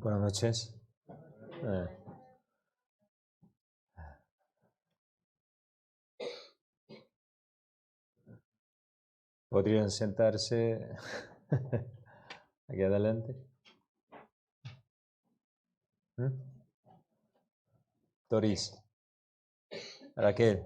Buenas noches. ¿Podrían sentarse aquí adelante? Doris, Raquel.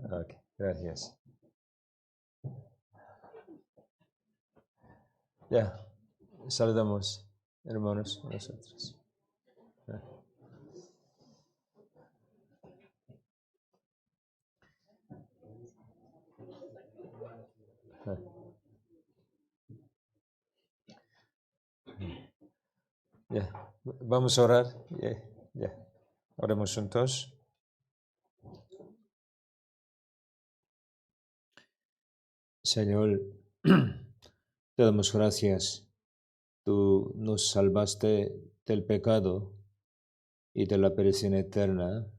Ok, gracias. Ya, saludamos, hermanos, nosotros. Ya, vamos a orar. Ya, oremos juntos. Señor, te damos gracias. Tú nos salvaste del pecado y de la perdición eterna.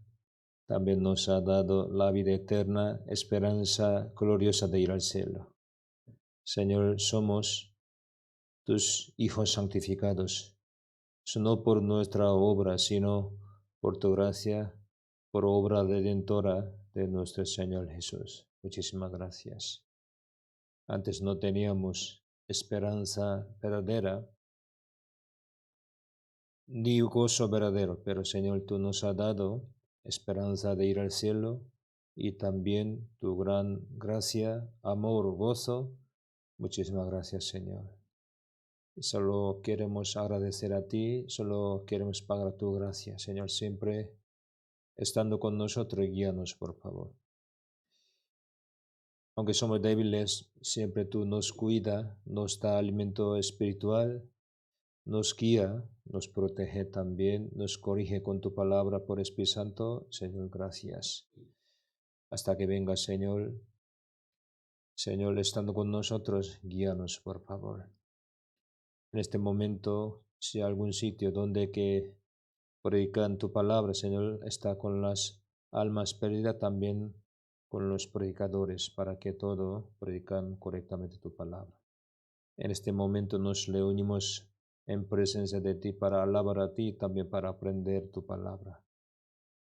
También nos ha dado la vida eterna, esperanza gloriosa de ir al cielo. Señor, somos tus hijos santificados, no por nuestra obra, sino por tu gracia, por obra redentora de nuestro Señor Jesús. Muchísimas gracias. Antes no teníamos esperanza verdadera, ni gozo verdadero, pero Señor, tú nos has dado esperanza de ir al cielo y también tu gran gracia, amor, gozo. Muchísimas gracias, Señor. Solo queremos agradecer a ti, solo queremos pagar tu gracia, Señor, siempre estando con nosotros, guíanos, por favor. Aunque somos débiles, siempre tú nos cuida, nos da alimento espiritual, nos guía, nos protege también, nos corrige con tu palabra por Espíritu Santo. Señor, gracias. Hasta que venga, Señor. Señor, estando con nosotros, guíanos, por favor. En este momento, si hay algún sitio donde que predican tu palabra, Señor, está con las almas perdidas, también con los predicadores, para que todos predican correctamente tu palabra. En este momento nos reunimos en presencia de ti para alabar a ti y también para aprender tu palabra.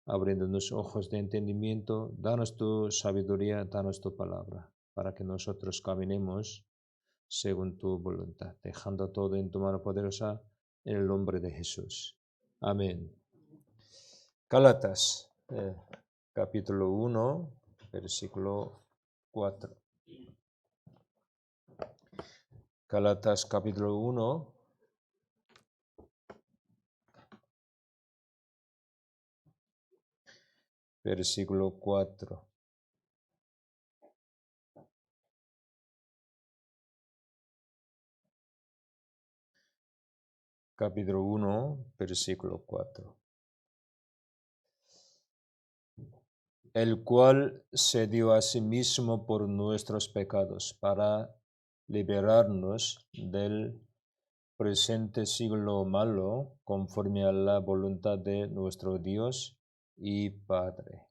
Abriéndonos ojos de entendimiento, danos tu sabiduría, danos tu palabra, para que nosotros caminemos según tu voluntad, dejando todo en tu mano poderosa, en el nombre de Jesús. Amén. Gálatas, capítulo 1, versículo 4. Gálatas, capítulo 1, versículo 4. Capítulo 1, versículo 4. El cual se dio a sí mismo por nuestros pecados para liberarnos del presente siglo malo, conforme a la voluntad de nuestro Dios y Padre.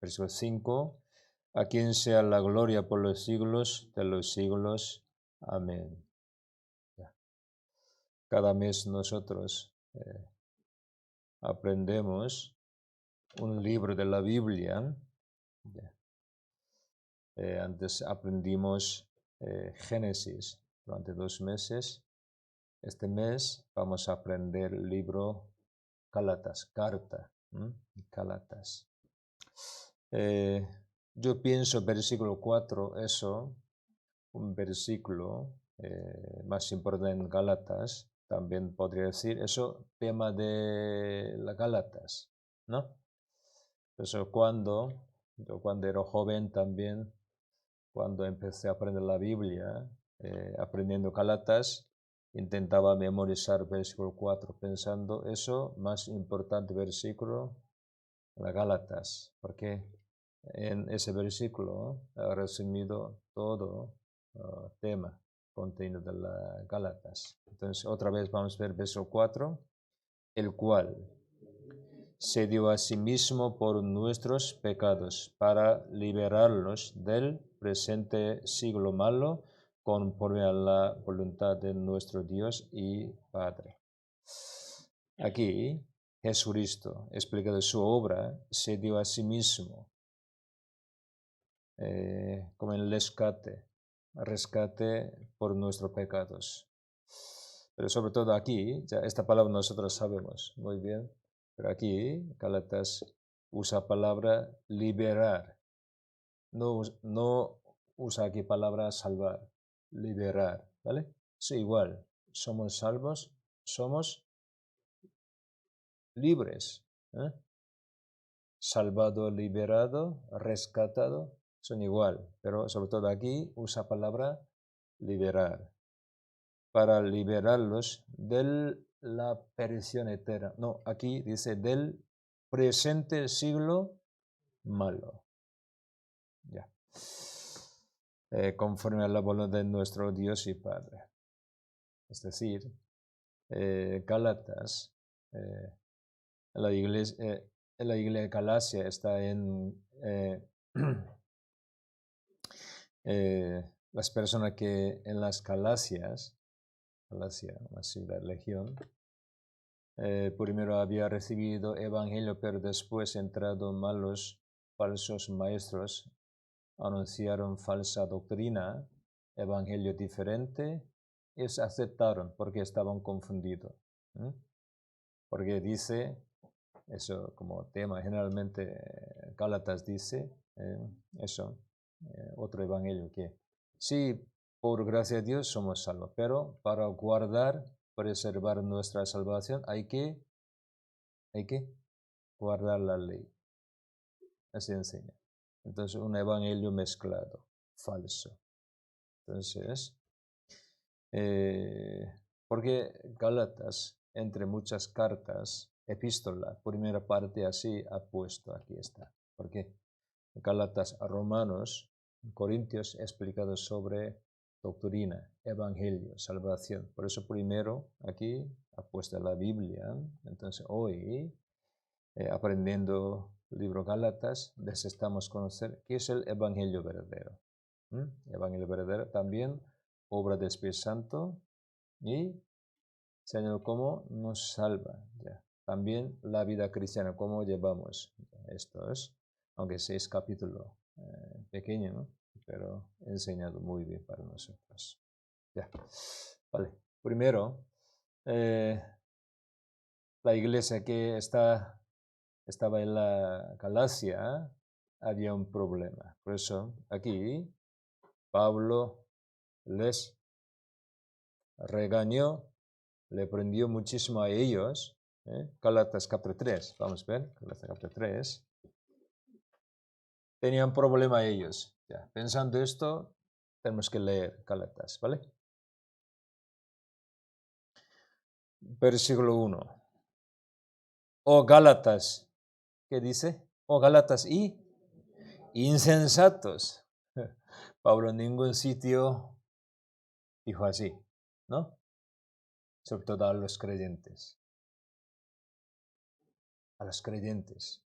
Versículo 5. A quien sea la gloria por los siglos de los siglos. Amén. Cada mes nosotros aprendemos un libro de la Biblia. Antes aprendimos Génesis durante 2 meses. Este mes vamos a aprender el libro Gálatas, carta, Gálatas. Yo pienso versículo 4, eso, un versículo más importante en Gálatas, también podría decir, eso, tema de las Gálatas, ¿no? Eso yo cuando era joven también, cuando empecé a aprender la Biblia, aprendiendo Gálatas, intentaba memorizar versículo 4, pensando eso, más importante versículo, las Gálatas, porque en ese versículo ha resumido todo tema contenido de la Gálatas. Entonces, otra vez vamos a ver verso 4, el cual se dio a sí mismo por nuestros pecados para liberarnos del presente siglo malo conforme a la voluntad de nuestro Dios y Padre. Aquí, Jesucristo, explicando su obra, se dio a sí mismo como el rescate por nuestros pecados. Pero sobre todo aquí, ya esta palabra nosotros sabemos muy bien, pero aquí Gálatas usa palabra liberar. No usa aquí palabra salvar, liberar, ¿vale? Es igual, somos salvos, somos libres. Salvado, liberado, rescatado, son igual, pero sobre todo aquí usa palabra liberar, para liberarlos de la perdición eterna. No, aquí dice del presente siglo malo. Ya. Conforme a la voluntad de nuestro Dios y Padre. Es decir, Gálatas, la iglesia de Galacia está en las personas que en las Galacia, una ciudad, región, primero había recibido evangelio, pero después entrado malos falsos maestros, anunciaron falsa doctrina, evangelio diferente, y se aceptaron porque estaban confundidos. Porque dice, eso como tema, generalmente Gálatas dice eso, otro evangelio que sí, por gracia de Dios somos salvos, pero para guardar, preservar nuestra salvación hay que guardar la ley. Así enseña. Entonces un evangelio mezclado, falso. Entonces, porque Gálatas, entre muchas cartas, epístola, primera parte así ha puesto, aquí está. Porque Gálatas a Romanos, Corintios, explicado sobre doctrina, evangelio, salvación. Por eso primero aquí ha puesto la Biblia. Entonces hoy, aprendiendo el libro Gálatas, necesitamos conocer qué es el evangelio verdadero. Evangelio verdadero también, obra del Espíritu Santo y Señor, cómo nos salva. Ya. También la vida cristiana, cómo llevamos. Esto es, aunque 6 capítulos pequeño, ¿no? Pero enseñado muy bien para nosotros. Ya. Vale. Primero, la iglesia que estaba en la Galacia había un problema. Por eso aquí Pablo les regañó, le prendió muchísimo a ellos. Gálatas capítulo 3, vamos a ver, Gálatas capítulo 3. Tenían problema ellos. Ya, pensando esto, tenemos que leer Gálatas, ¿vale? Versículo 1. Oh Gálatas, ¿qué dice? Oh Gálatas y insensatos. Pablo en ningún sitio dijo así, ¿no? Sobre todo a los creyentes. A los creyentes.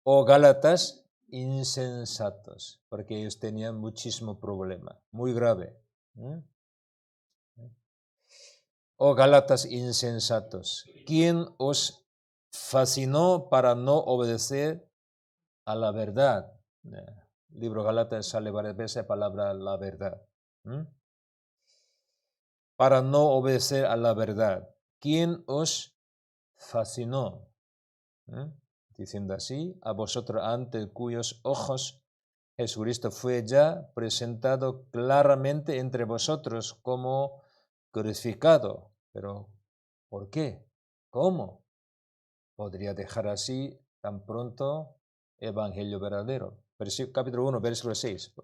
Oh Gálatas insensatos, porque ellos tenían muchísimo problema, muy grave. Oh Gálatas insensatos, ¿quién os fascinó para no obedecer a la verdad? Libro Gálatas sale varias veces la palabra la verdad. Para no obedecer a la verdad. ¿Quién os fascinó? Diciendo así, a vosotros ante cuyos ojos Jesucristo fue ya presentado claramente entre vosotros como crucificado. Pero, ¿por qué? ¿Cómo podría dejar así tan pronto evangelio verdadero? Capítulo 1, versículo 6.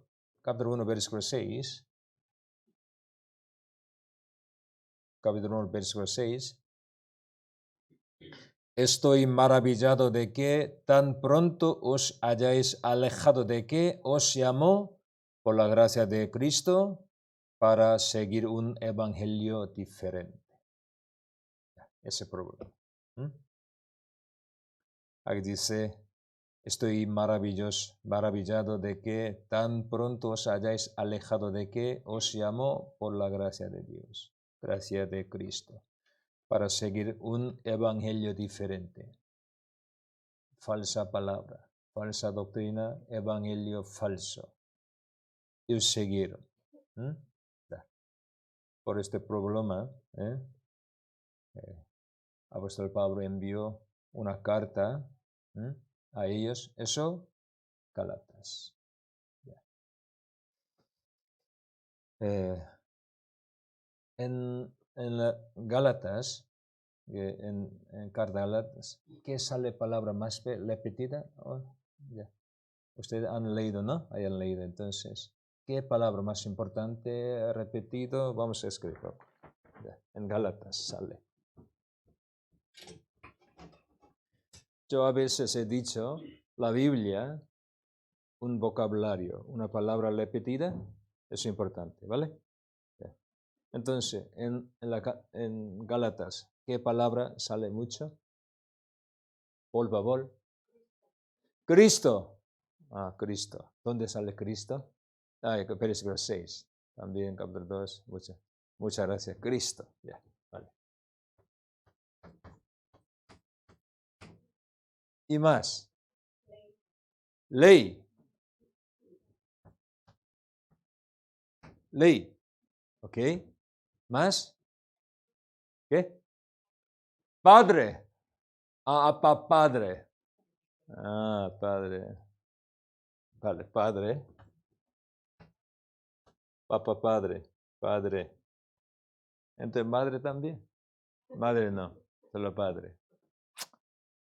Capítulo 1, versículo 6. Capítulo 1, versículo 6. Estoy maravillado de que tan pronto os hayáis alejado de que os llamó por la gracia de Cristo para seguir un evangelio diferente. Ese problema. Aquí dice, estoy maravillado de que tan pronto os hayáis alejado de que os llamó por la gracia de Dios, gracia de Cristo, para seguir un evangelio diferente. Falsa palabra, falsa doctrina, evangelio falso. Y os siguieron. Por este problema, apóstol Pablo envió una carta a ellos, eso, Gálatas. En la Gálatas, en carta Gálatas, ¿qué sale palabra más repetida? Ustedes han leído, ¿no? Hayan leído, entonces, ¿qué palabra más importante repetido? Vamos a escribirlo. En Gálatas sale. Yo a veces he dicho, la Biblia, un vocabulario, una palabra repetida, es importante, ¿vale? Entonces, en Gálatas, ¿qué palabra sale mucho? Por favor. Cristo. Cristo. ¿Dónde sale Cristo? Versículo 6. También capítulo 2. Muchas gracias. Cristo. Ya, vale. ¿Y más? Ley. Ley. ¿Ok? ¿Más? ¿Qué? Padre. Padre. Padre. Vale, padre. Papá, padre. Padre. Entonces, madre también. Madre no, solo padre.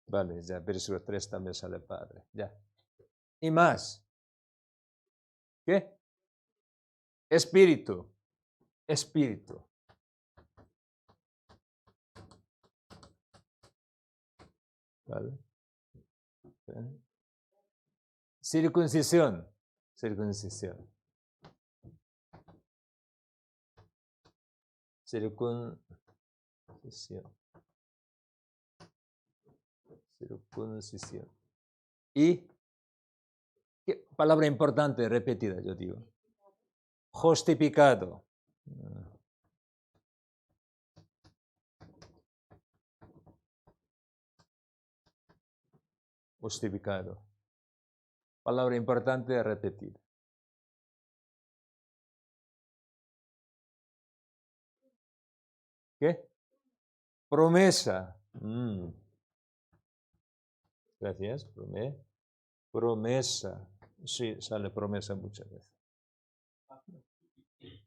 Vale, ya, versículo 3 también sale padre. Ya. ¿Y más? ¿Qué? Espíritu. Espíritu. ¿Vale? Circuncisión. Circuncisión. Circuncisión. Circuncisión. ¿Y qué palabra importante repetida, yo digo? Justificado. Justificado. Palabra importante repetida. ¿Qué? Promesa. Gracias. Promesa. Sí, sale promesa muchas veces.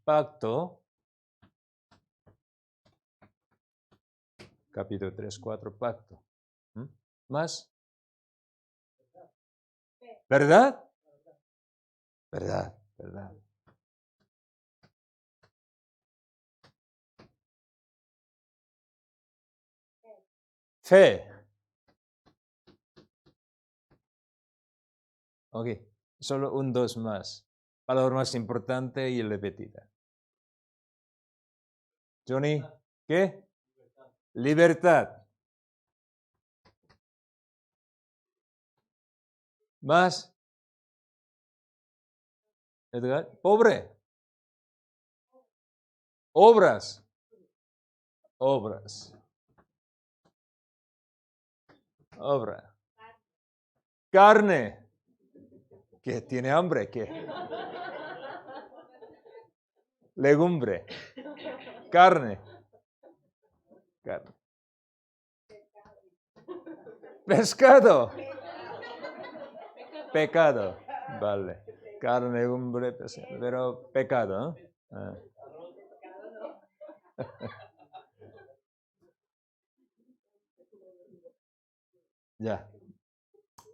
Pacto. Capítulo 3, 4, pacto. ¿Más? ¿Verdad? ¿Verdad? ¿Verdad? Fe. Ok, solo un dos más. Palabra más importante y repetida. Johnny, ¿qué? Libertad. ¿Más? Edgar, pobre. Obras. Obras. Obra. Carne. ¿Qué? ¿Tiene hambre? ¿Qué? Legumbre. Carne. Carne. Pescado. Pecado. Vale. Carne, legumbre, pescado. Pero pecado, ¿no? Ya.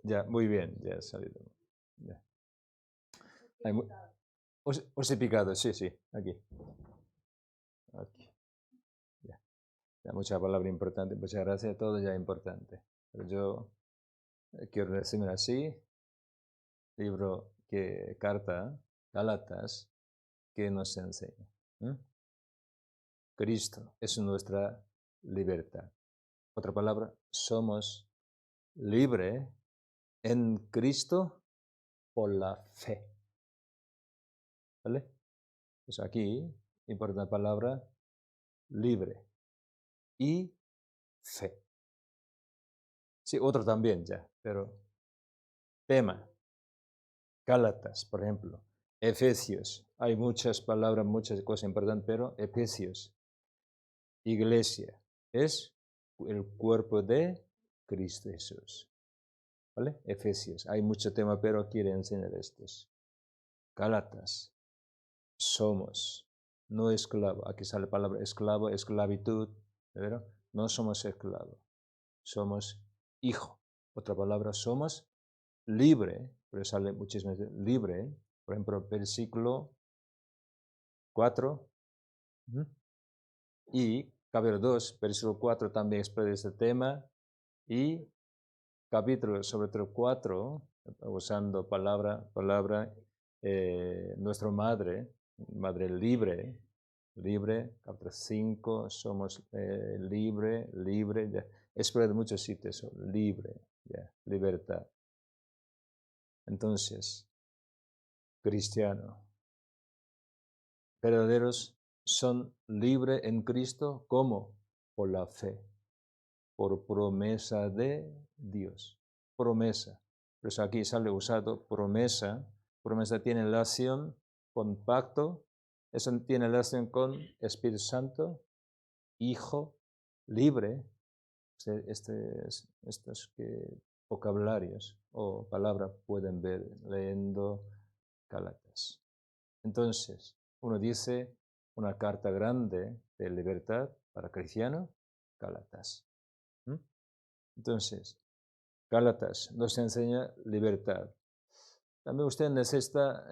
Ya, muy bien. Ya ha salido. Ya. Justificado, sí, sí. Aquí. Ya, mucha palabra importante, muchas gracias, todo ya importante. Pero yo quiero decirme así, libro carta, Gálatas, que nos enseña. Cristo es nuestra libertad. Otra palabra, somos libres en Cristo por la fe. ¿Vale? Pues aquí, importante palabra, libre y fe. Sí, otro también ya, pero tema, Gálatas, por ejemplo, Efesios, hay muchas palabras, muchas cosas importantes, pero Efesios, iglesia, es el cuerpo de Cristo Jesús. ¿Vale? Efesios, hay mucho tema, pero quiero enseñar estos. Gálatas, somos, no esclavo, aquí sale la palabra esclavo, esclavitud, ¿verdad? No somos esclavos, somos hijo. Otra palabra, somos libre, pero sale muchísimas veces libre, por ejemplo, versículo 4, y capítulo 2, versículo 4 también expresa este tema, y capítulo sobre todo 4, usando palabra, nuestra madre libre, capítulo 5, somos libre, ya. Expresa de muchos sitios, libre, ya, libertad. Entonces, cristiano, verdaderos son libres en Cristo, ¿cómo? Por la fe, por promesa de Dios. Promesa. Pues aquí sale usado promesa. Promesa tiene relación con pacto. Eso tiene relación con Espíritu Santo, Hijo, libre. Estos vocabularios o palabras pueden ver leyendo Gálatas. Entonces, uno dice una carta grande de libertad para cristiano, Gálatas. Entonces, Gálatas nos enseña libertad. También usted necesita,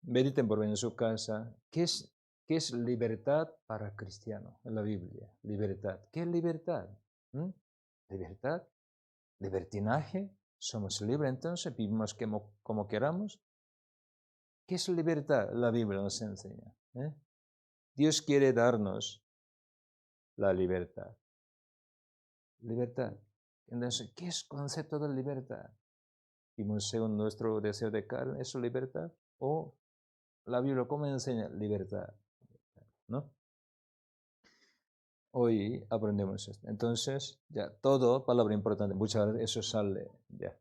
mediten por venir en su casa, ¿qué es libertad para cristiano en la Biblia? Libertad. ¿Qué es libertad? ¿Libertad? ¿Libertinaje? ¿Somos libres entonces? ¿Vivimos como queramos? ¿Qué es libertad? La Biblia nos enseña. Dios quiere darnos la libertad. Libertad. Entonces, ¿qué es el concepto de libertad? ¿Vivimos según nuestro deseo de carne? ¿Es libertad? ¿O la Biblia cómo enseña libertad? ¿No? Hoy aprendemos esto. Entonces, ya todo, palabra importante, muchas veces eso sale ya.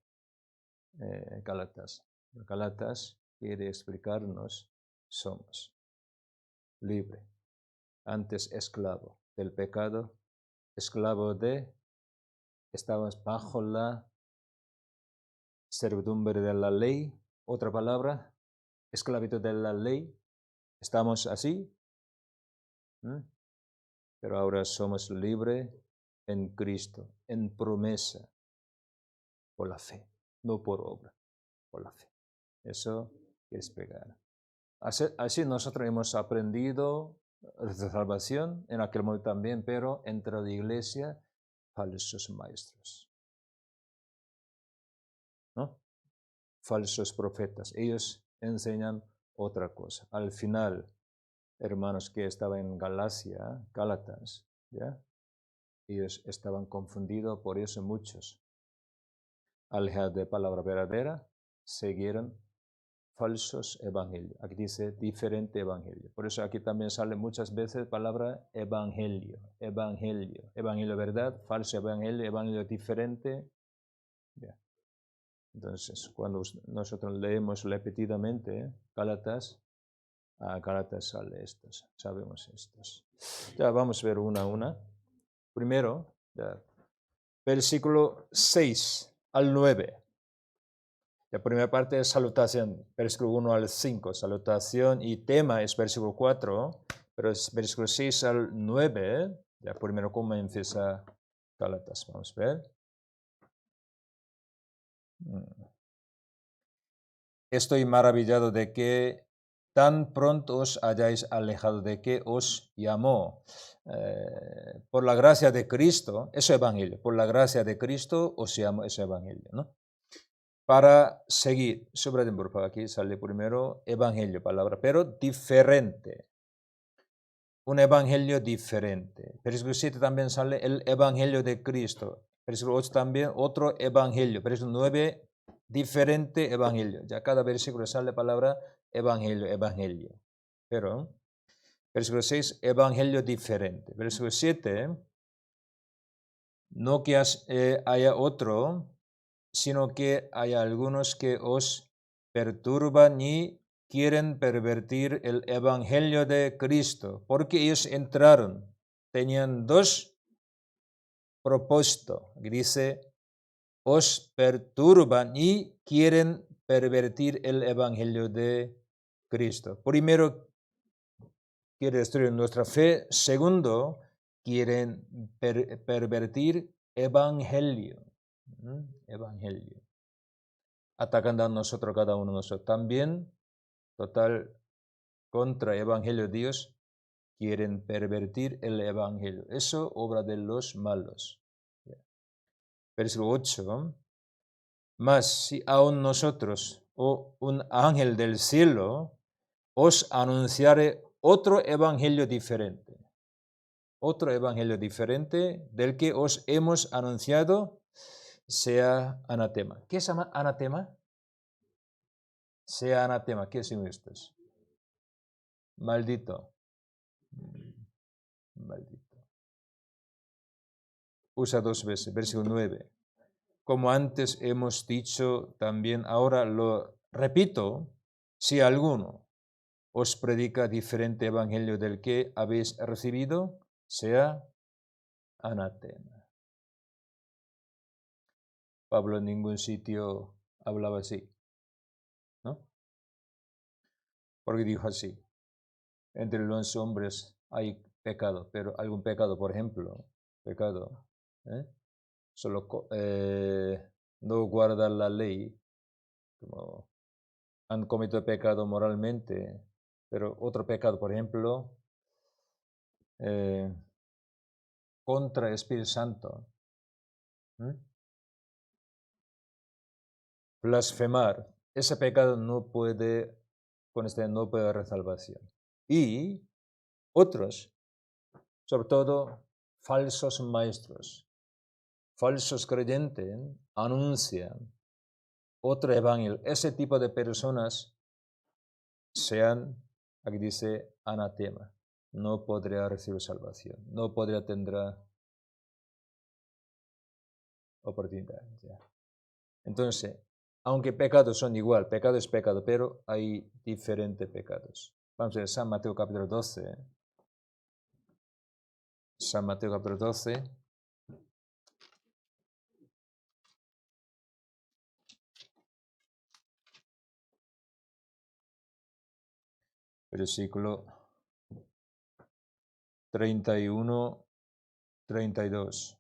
Gálatas. Gálatas quiere explicarnos, somos libre, antes esclavo del pecado, esclavo estábamos bajo la servidumbre de la ley, otra palabra, esclavitud de la ley, estamos así, pero ahora somos libres en Cristo, en promesa, por la fe, no por obra, por la fe. Eso quiere explicar. Así nosotros hemos aprendido la salvación en aquel momento también, pero entre la iglesia, falsos maestros, ¿no? Falsos profetas. Ellos enseñan otra cosa. Al final, hermanos que estaban en Gálatas, ¿ya? Ellos estaban confundidos, por eso muchos, alejados de palabra verdadera, siguieron falsos evangelios. Aquí dice diferente evangelio. Por eso aquí también sale muchas veces palabra evangelio, verdad, falso evangelio diferente. Yeah. Entonces, cuando nosotros leemos repetidamente Gálatas, a Gálatas sale estos, sabemos estos. Ya vamos a ver una a una. Primero, versículo 6 al 9. La primera parte es salutación, versículo 1 al 5, salutación y tema es versículo 4, pero es versículo 6 al 9, ya primero cómo empieza Gálatas, vamos a ver. Estoy maravillado de que tan pronto os hayáis alejado de que os llamó. Por la gracia de Cristo, eso es evangelio, por la gracia de Cristo os llamó ese evangelio, ¿no? Para seguir, sobre por favor, aquí sale primero evangelio, palabra, pero diferente. un evangelio diferente. Versículo 7 también sale el evangelio de Cristo. Versículo 8 también otro evangelio. Versículo 9, diferente evangelio. Ya cada versículo sale la palabra evangelio, evangelio. Pero, versículo 6, evangelio diferente. Versículo 7, no que haya otro, sino que haya algunos que os perturban y quieren pervertir el evangelio de Cristo, porque ellos entraron, tenían dos propósitos, dice, os perturban y quieren pervertir el evangelio de Cristo. Primero, quiere destruir nuestra fe. Segundo, quieren pervertir evangelio. Evangelio. Atacando a nosotros, cada uno de nosotros. También, total, contra evangelio de Dios, quieren pervertir el evangelio. Eso obra de los malos. Versículo 8. Mas si aún nosotros o un ángel del cielo os anunciare otro evangelio diferente del que os hemos anunciado, sea anatema. ¿Qué se llama anatema? Sea anatema. ¿Qué significa esto? Maldito. Maldito. Usa dos veces. Versículo 9. Como antes hemos dicho, también ahora lo repito, si alguno os predica diferente evangelio del que habéis recibido, sea anatema. Pablo en ningún sitio hablaba así, ¿no? Porque dijo así, entre los hombres hay pecado, pero algún pecado, por ejemplo, pecado, solo no guardar la ley, como han cometido pecado moralmente, pero otro pecado, por ejemplo, contra el Espíritu Santo, blasfemar, ese pecado no puede, no puede haber salvación. Y otros, sobre todo falsos maestros, falsos creyentes, anuncian otro evangelio. Ese tipo de personas sean, aquí dice, anatema. No podría recibir salvación, no podría tener oportunidad. ¿Ya? Entonces, aunque pecados son igual, pecado es pecado, pero hay diferentes pecados. Vamos a ver San Mateo capítulo 12. San Mateo capítulo 12. Versículo 31, 32.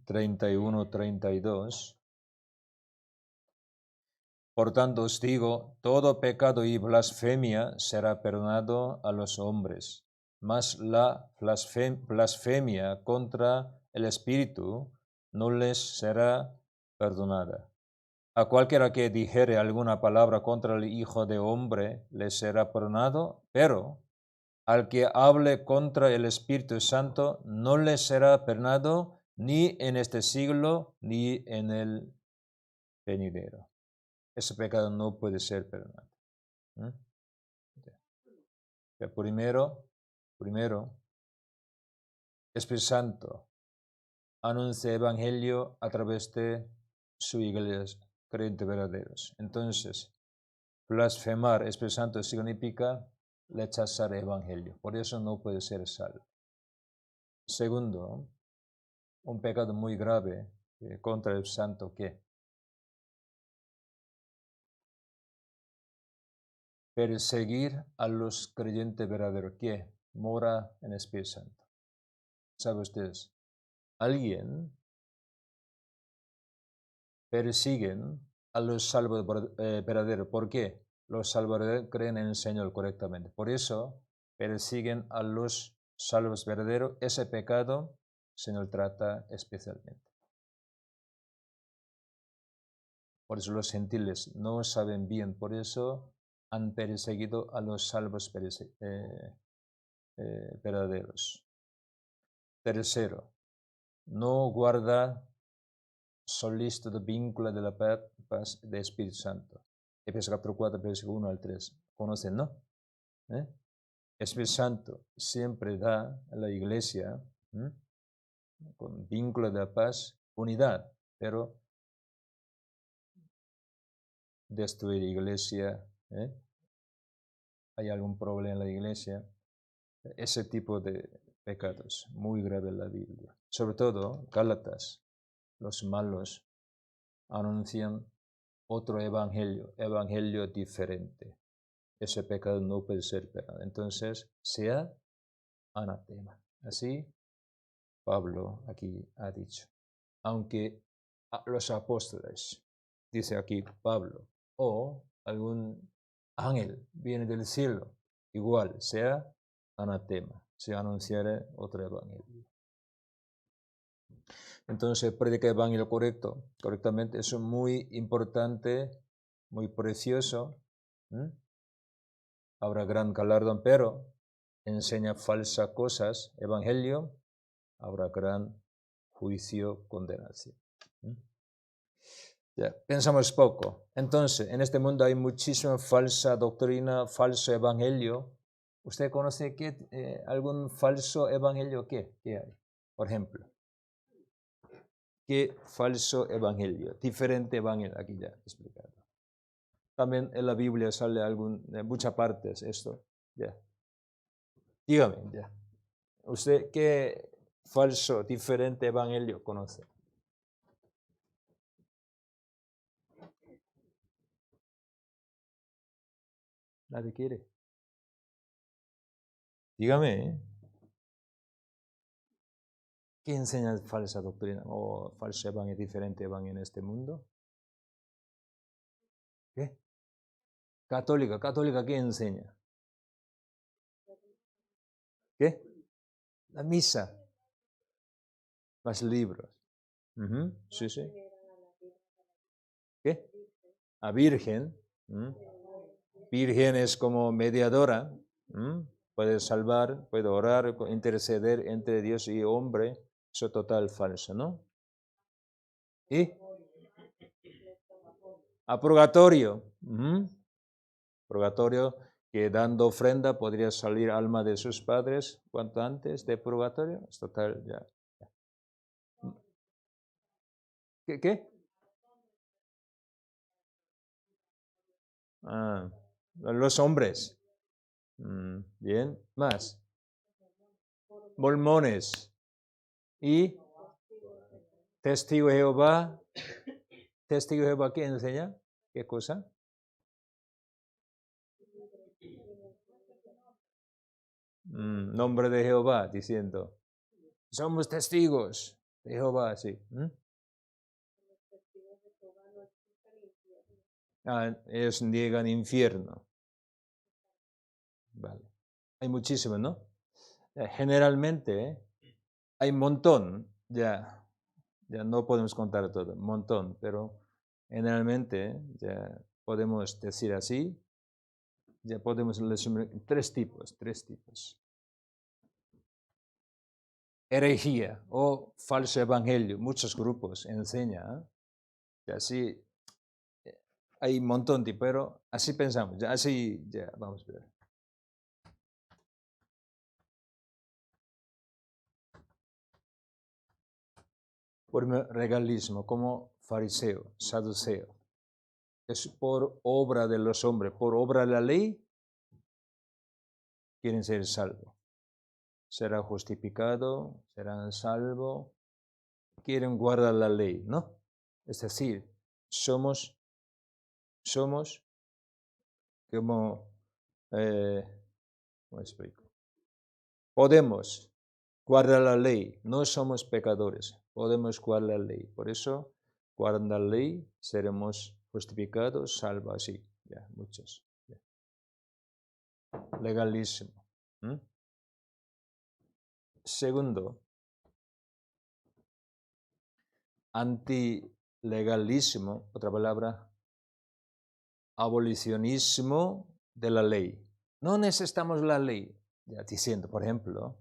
31, 32. Por tanto os digo, todo pecado y blasfemia será perdonado a los hombres, mas la blasfemia contra el Espíritu no les será perdonada. A cualquiera que dijere alguna palabra contra el Hijo de Hombre le será perdonado, pero al que hable contra el Espíritu Santo no le será perdonado ni en este siglo ni en el venidero. Ese pecado no puede ser perdonado. Primero, Espíritu Santo anuncia el Evangelio a través de su iglesia, creyentes verdaderos. Entonces, blasfemar Espíritu Santo significa rechazar el Evangelio. Por eso no puede ser salvo. Segundo, un pecado muy grave contra el Santo que perseguir a los creyentes verdaderos que mora en el Espíritu Santo. ¿Saben ustedes? Alguien persiguen a los salvos verdaderos. ¿Por qué? Los salvos verdaderos creen en el Señor correctamente. Por eso persiguen a los salvos verdaderos. Ese pecado el Señor trata especialmente. Por eso los gentiles no saben bien. Por eso han perseguido a los salvos verdaderos. Tercero, no guarda solícito vínculo de la paz del Espíritu Santo. Efesios capítulo 4, versículo 1 al 3. ¿Conocen, no? Espíritu Santo siempre da a la iglesia con vínculo de la paz, unidad, pero destruir la iglesia, hay algún problema en la iglesia, ese tipo de pecados, muy grave en la Biblia. Sobre todo, Gálatas, los malos anuncian otro evangelio diferente. Ese pecado no puede ser pecado. Entonces, sea anatema. Así Pablo aquí ha dicho. Aunque los apóstoles, dice aquí Pablo, o algún ángel viene del cielo, igual sea anatema, se anunciará otro evangelio. Entonces, predicar el evangelio correctamente, eso es muy importante, muy precioso. Habrá gran galardón, pero enseña falsas cosas, evangelio, habrá gran juicio, condenación. Ya, pensamos poco. Entonces, en este mundo hay muchísima falsa doctrina, falso evangelio. ¿Usted conoce algún falso evangelio? ¿Qué hay? Por ejemplo, ¿qué falso evangelio? Diferente evangelio, aquí ya explicado. También en la Biblia sale en muchas partes esto. Ya. Dígame, ya. ¿Usted qué falso, diferente evangelio conoce? ¿Nadie quiere? Dígame. ¿Qué enseña falsa doctrina o falso evangelio, diferente evangelio en este mundo? ¿Qué? Católica, ¿qué enseña? ¿Qué? La misa. Los libros. Sí, sí. ¿Qué? A Virgen. Virgen es como mediadora. Puede salvar, puede orar, interceder entre Dios y hombre. Eso es total falso, ¿no? ¿Y? A purgatorio. Purgatorio, que dando ofrenda podría salir alma de sus padres cuanto antes de purgatorio. Es total, ya. ¿Qué? Los hombres. Bien, más. Mormones. Y testigo de Jehová. ¿Testigo de Jehová qué enseña? ¿Qué cosa? Nombre de Jehová, diciendo. Somos testigos de Jehová, sí. Ellos niegan infierno. Vale. Hay muchísimos, ¿no? Generalmente hay un montón, ya no podemos contar todo, un montón, pero generalmente ya podemos decir así, ya podemos resumir tres tipos. Herejía o falso evangelio, muchos grupos enseñan, así hay un montón, pero así pensamos, ya así, ya vamos a ver. Por regalismo, como fariseo, saduceo. Es por obra de los hombres, por obra de la ley, quieren ser salvos. Será justificado, serán salvos, quieren guardar la ley, ¿no? Es decir, somos como, ¿cómo explico? Podemos guardar la ley, no somos pecadores, podemos guardar la ley. Por eso, guardando la ley, seremos justificados, salvos, así, ya, muchos. Ya. Legalismo. Segundo, antilegalismo, otra palabra, abolicionismo de la ley. No necesitamos la ley, ya diciendo, por ejemplo.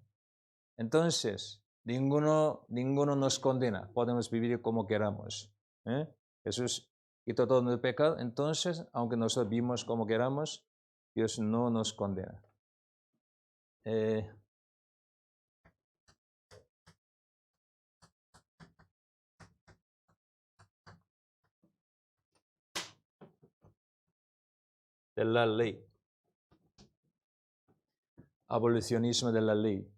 Entonces, ninguno nos condena, podemos vivir como queramos. Jesús quitó todo el pecado, entonces, aunque nosotros vivimos como queramos, Dios no nos condena. De la ley. Abolicionismo de la ley.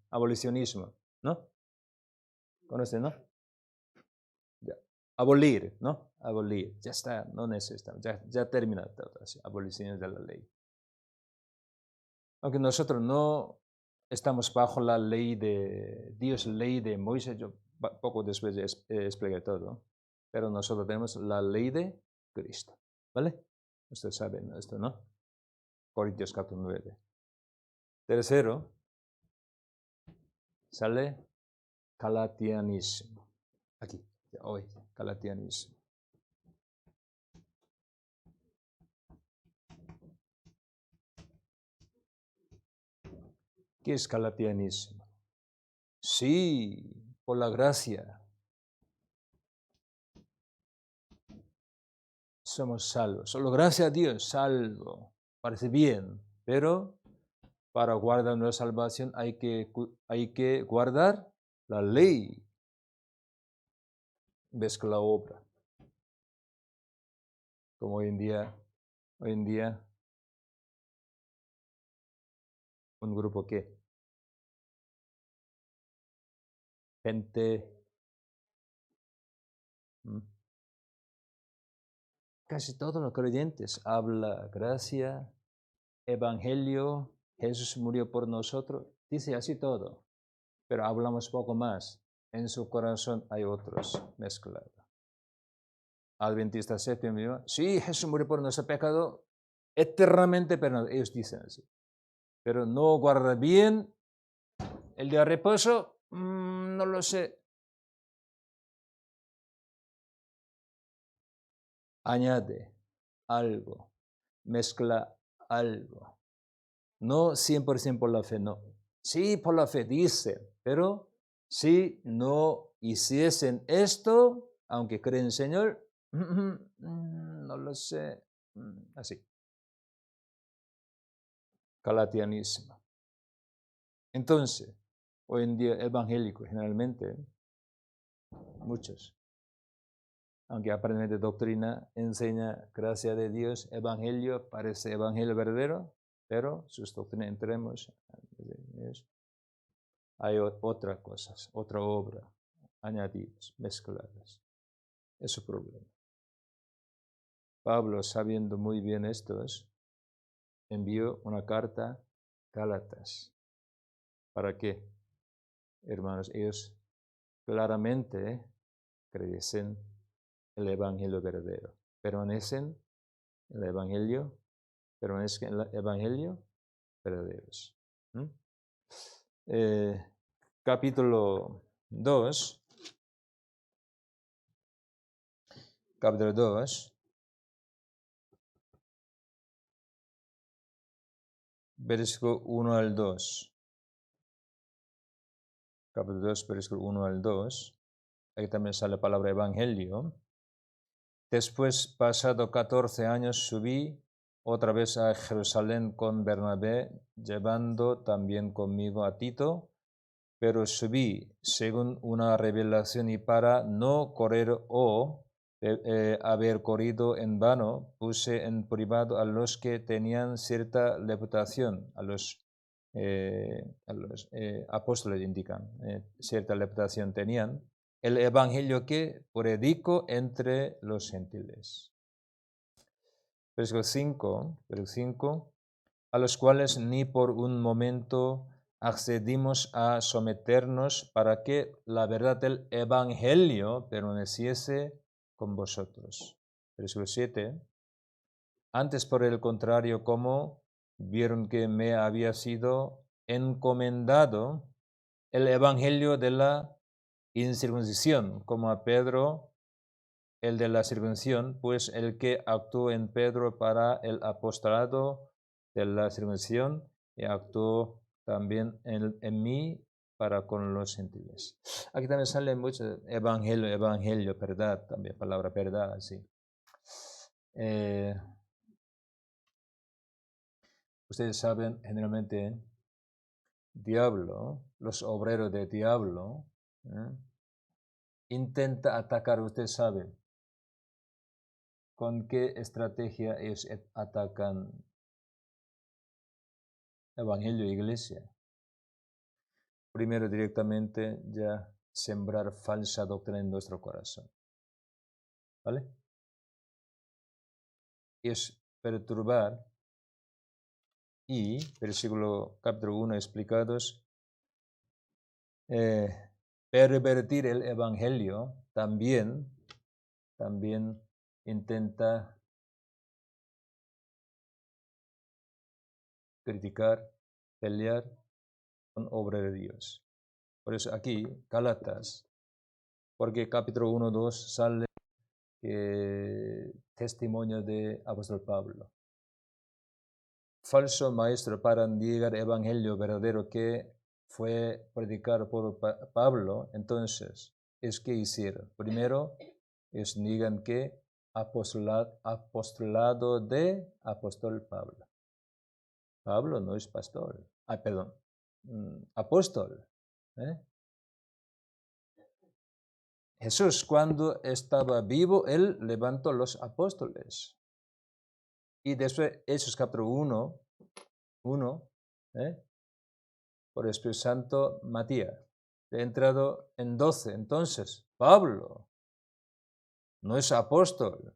Abolicionismo, ¿no? ¿Conoce, no? Ya. Abolir, ¿no? Abolir. Ya está, no necesitamos. Ya termina todo. Aboliciones de la ley. Aunque nosotros no estamos bajo la ley de Dios, ley de Moisés, yo poco después expliqué todo, pero nosotros tenemos la ley de Cristo, ¿vale? Ustedes saben esto, ¿no? Corintios 4:9. Tercero, sale calatianismo. Aquí, hoy, calatianismo. ¿Qué es calatianismo? Sí, por la gracia somos salvos. Solo gracias a Dios, salvo. Parece bien, pero para guardar nuestra salvación hay que guardar la ley, ves que la obra. Como hoy en día, un grupo que gente, casi todos los creyentes habla gracia, evangelio, Jesús murió por nosotros, dice así todo, pero hablamos poco más. En su corazón hay otros mezclados. Adventista séptimo, sí, Jesús murió por nuestro pecado, eternamente perdonado. Ellos dicen así. Pero no guarda bien el día de reposo, no lo sé. Añade algo, mezcla algo. No 100% por la fe, no. Sí, por la fe dice, pero si no hiciesen esto, aunque creen en el Señor, no lo sé. Así. Calatianismo. Entonces, hoy en día evangélico generalmente, muchos, aunque aprenden de doctrina, enseña gracia de Dios, evangelio, parece evangelio verdadero, pero sus doctrinas entremos, hay otras cosas, otra obra, añadidas, mezcladas. Es su problema. Pablo, sabiendo muy bien esto, envió una carta a Gálatas. ¿Para qué? Hermanos, ellos claramente creen el evangelio verdadero. Permanecen en el evangelio verdaderos. Capítulo 2, versículo 1 al 2. Capítulo 2, versículo 1 al 2. Aquí también sale la palabra evangelio. Después, pasado 14 años, subí otra vez a Jerusalén con Bernabé, llevando también conmigo a Tito, pero subí según una revelación y para no correr o haber corrido en vano, puse en privado a los que tenían cierta reputación, a los apóstoles indican, cierta reputación tenían, el evangelio que predico entre los gentiles. Versículo 5, a los cuales ni por un momento accedimos a someternos para que la verdad del evangelio permaneciese con vosotros. Versículo 7, antes por el contrario, como vieron que me había sido encomendado el evangelio de la incircuncisión, como a Pedro, el de la circuncisión, pues el que actuó en Pedro para el apostolado de la circuncisión y actuó también en mí para con los gentiles. Aquí también sale mucho evangelio, verdad, también palabra verdad, así. Ustedes saben, generalmente, diablo, los obreros de diablo, intenta atacar, ustedes saben, con qué estrategia ellos atacan evangelio e iglesia. Primero directamente ya sembrar falsa doctrina en nuestro corazón. ¿Vale? Es perturbar y, versículo capítulo 1 explicados, pervertir el evangelio también intenta criticar, pelear con obra de Dios. Por eso aquí, Gálatas, porque capítulo 1, 2 sale testimonio de apóstol Pablo. Falso maestro para negar el evangelio verdadero que fue predicado por Pablo, entonces, es que hicieron. Primero, es niegan que apostolado de apóstol Pablo. Pablo no es pastor. Perdón, apóstol. Jesús, cuando estaba vivo, él levantó los apóstoles. Y después, Hechos capítulo 1, por el Espíritu Santo, Matías, he entrado en 12. Entonces, Pablo no es apóstol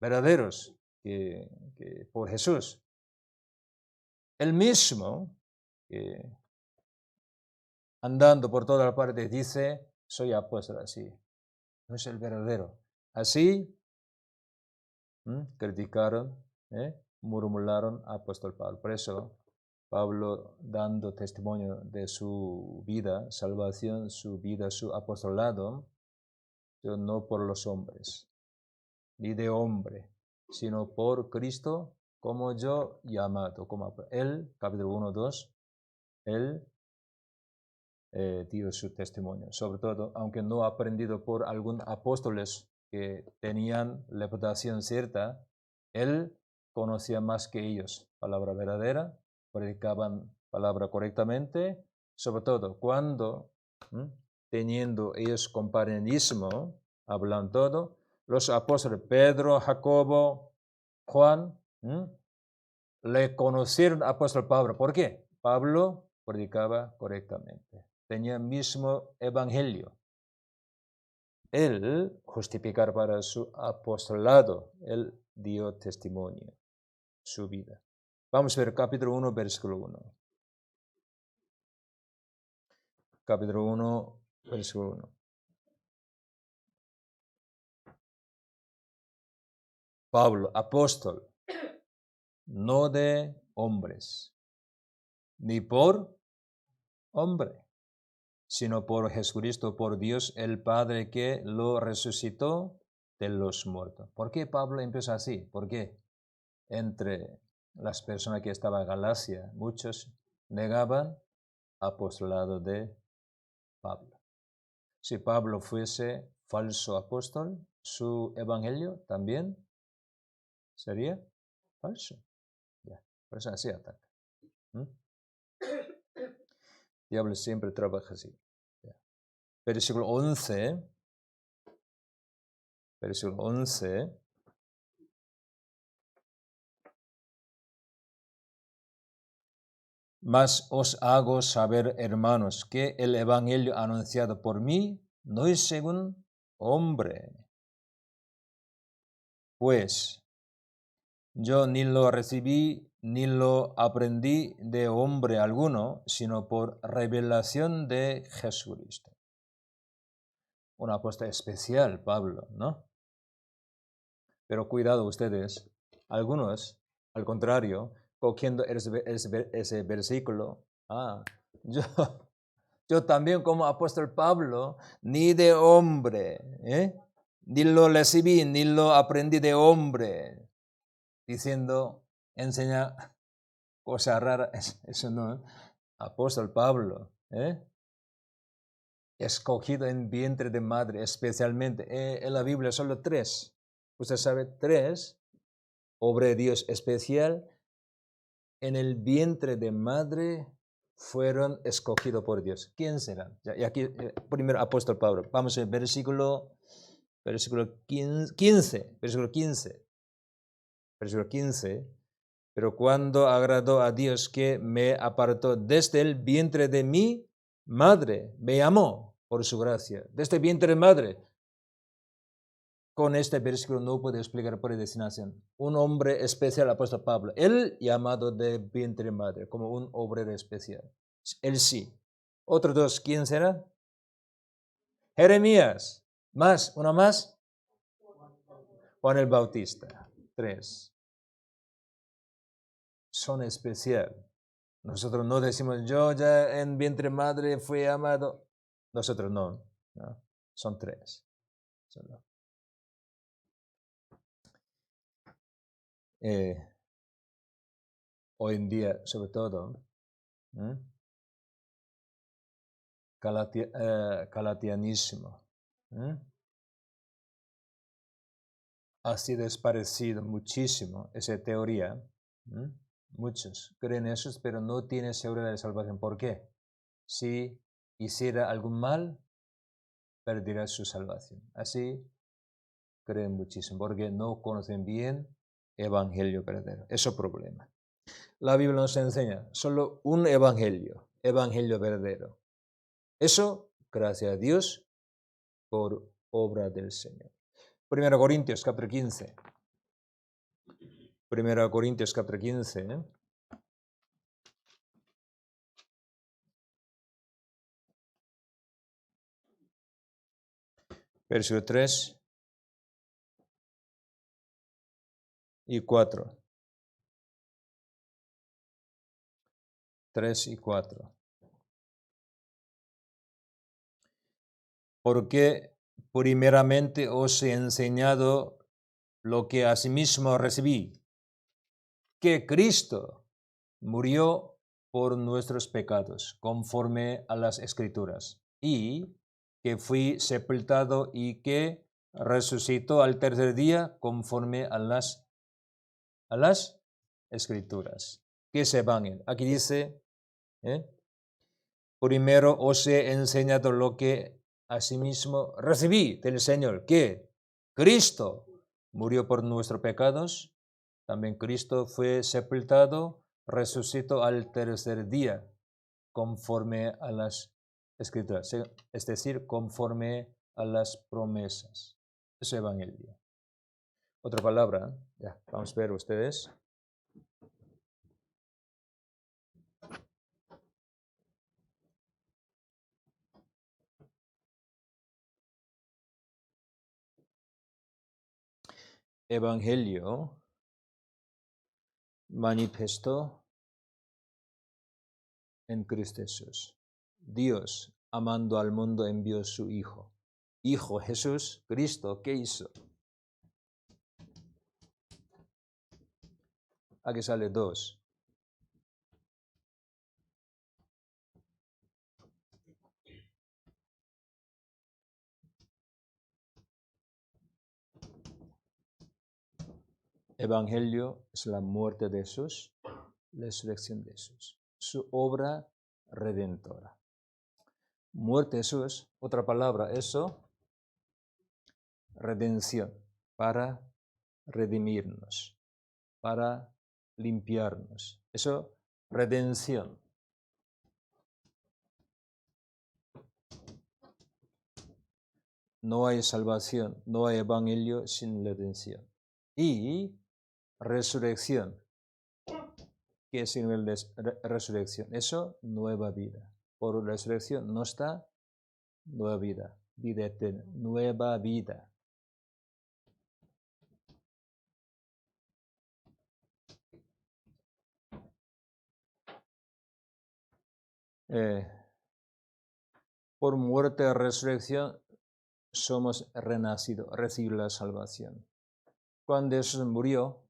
verdaderos que por Jesús. Él mismo, andando por toda la parte, dice, soy apóstol así. No es el verdadero. Así criticaron, murmuraron a apóstol Pablo. Por eso, Pablo, dando testimonio de su vida, salvación, su vida, su apostolado, no por los hombres, ni de hombre, sino por Cristo, como yo llamado. Como él, capítulo 1, 2, él dio su testimonio. Sobre todo, aunque no aprendido por algunos apóstoles que tenían reputación cierta, él conocía más que ellos palabra verdadera, predicaban palabra correctamente, sobre todo cuando, teniendo ellos compañerismo, hablan todo, los apóstoles Pedro, Jacobo, Juan, le conocieron al apóstol Pablo. ¿Por qué? Pablo predicaba correctamente. Tenía el mismo evangelio. Él justificar para su apostolado. Él dio testimonio, su vida. Vamos a ver capítulo 1, versículo 1. Capítulo 1, versículo 1. Pablo, apóstol, no de hombres, ni por hombre, sino por Jesucristo, por Dios el Padre que lo resucitó de los muertos. ¿Por qué Pablo empieza así? ¿Por qué? Entre las personas que estaban en Galacia, muchos negaban apostolado de Pablo. Si Pablo fuese falso apóstol, su evangelio también sería falso. Por eso así ataca. Diablo siempre trabaja así. Versículo 11. Versículo 11. Mas os hago saber, hermanos, que el evangelio anunciado por mí no es según hombre. Pues yo ni lo recibí ni lo aprendí de hombre alguno, sino por revelación de Jesucristo. Un apóstol especial, Pablo, ¿no? Pero cuidado ustedes, algunos, al contrario, cogiendo ese versículo, yo también como apóstol Pablo, ni de hombre, ni lo recibí, ni lo aprendí de hombre, diciendo, enseña cosas raras. Eso no, ¿eh? Apóstol Pablo, escogido en vientre de madre, especialmente. En la Biblia solo 3. Usted sabe, 3, obra de Dios especial, en el vientre de madre fueron escogidos por Dios. ¿Quién serán? Y aquí, primero, apóstol Pablo. Vamos al versículo 15. Versículo 15. Versículo 15. Pero cuando agradó a Dios que me apartó desde el vientre de mi madre, me amó por su gracia. Desde el vientre de madre. Con este versículo no puede explicar predestinación. Un hombre especial, apóstol Pablo. Él llamado de vientre de madre, como un obrero especial. Él sí. Otros 2, ¿quién será? Jeremías. Más, una más. Juan el Bautista. 3. Son especial. Nosotros no decimos, yo ya en vientre madre fui amado. Nosotros no. Son 3. Hoy en día, sobre todo, calatianismo. Ha sido esparcido muchísimo esa teoría. Muchos creen eso, pero no tienen seguridad de salvación. ¿Por qué? Si hiciera algún mal, perderá su salvación. Así creen muchísimo, porque no conocen bien evangelio verdadero. Eso es el problema. La Biblia nos enseña solo un evangelio verdadero. Eso, gracias a Dios, por obra del Señor. 1 Corintios, capítulo 15. 1 Corintios, capítulo 15. Versículo 3 y 4. 3 y 4. Porque primeramente os he enseñado lo que asimismo recibí, que Cristo murió por nuestros pecados, conforme a las Escrituras, y que fui sepultado y que resucitó al tercer día, conforme a las Escrituras. ¿Qué es Evangelio? Aquí dice, primero os he enseñado lo que asimismo recibí del Señor, que Cristo murió por nuestros pecados, también Cristo fue sepultado, resucitó al tercer día, conforme a las Escrituras, es decir, conforme a las promesas. Eso es Evangelio. Otra palabra, ya, vamos a ver ustedes. Evangelio manifestó en Cristo Jesús. Dios, amando al mundo, envió su Hijo. Hijo Jesús, Cristo, ¿qué hizo? Aquí sale 2. Evangelio es la muerte de Jesús, la resurrección de Jesús, su obra redentora. Muerte de Jesús, otra palabra, eso, redención, para redimirnos, para limpiarnos. Eso, redención. No hay salvación, no hay evangelio sin redención. Y resurrección. ¿Qué significa resurrección? Eso, nueva vida. Por resurrección no está nueva vida, vida eterna, nueva vida. Por muerte, resurrección, somos renacidos, recibir la salvación. Cuando Jesús murió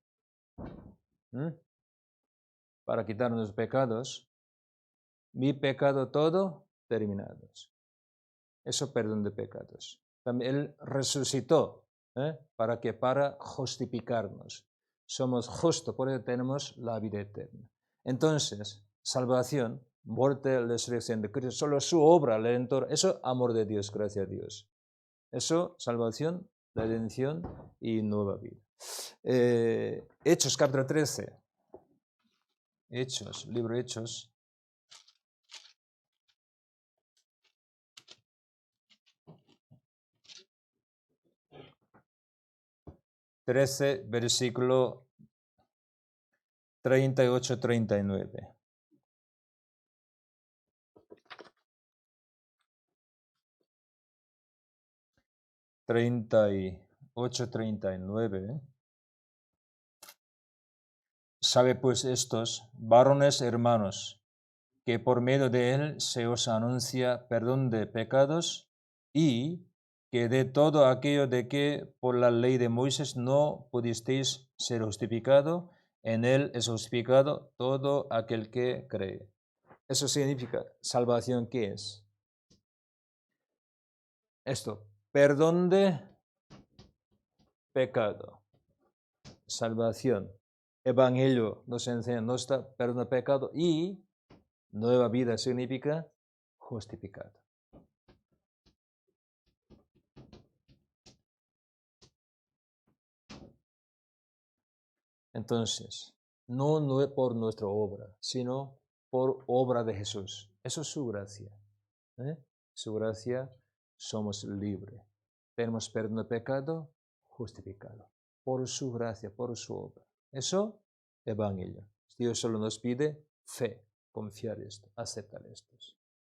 para quitarnos los pecados, mi pecado todo terminados. Eso perdón de pecados. También Él resucitó para justificarnos. Somos justos, por eso tenemos la vida eterna. Entonces, salvación, muerte, resurrección de Cristo, solo su obra, redentor, eso amor de Dios, gracias a Dios. Eso, salvación, redención y nueva vida. Hechos, capítulo 13. Hechos, libro Hechos. 13, versículo 38-39. 38-39. Sabe pues estos, varones hermanos, que por medio de él se os anuncia perdón de pecados y que de todo aquello de que por la ley de Moisés no pudisteis ser justificado, en él es justificado todo aquel que cree. Eso significa, salvación, ¿qué es? Esto, perdón de pecado, salvación. Evangelio nos enseña, nos da perdón de pecado y nueva vida significa justificado. Entonces, no por nuestra obra, sino por obra de Jesús. Eso es su gracia. Su gracia, somos libres. Tenemos perdón de pecado, justificado. Por su gracia, por su obra. Eso, evangelio. Dios solo nos pide fe, confiar esto, aceptar esto.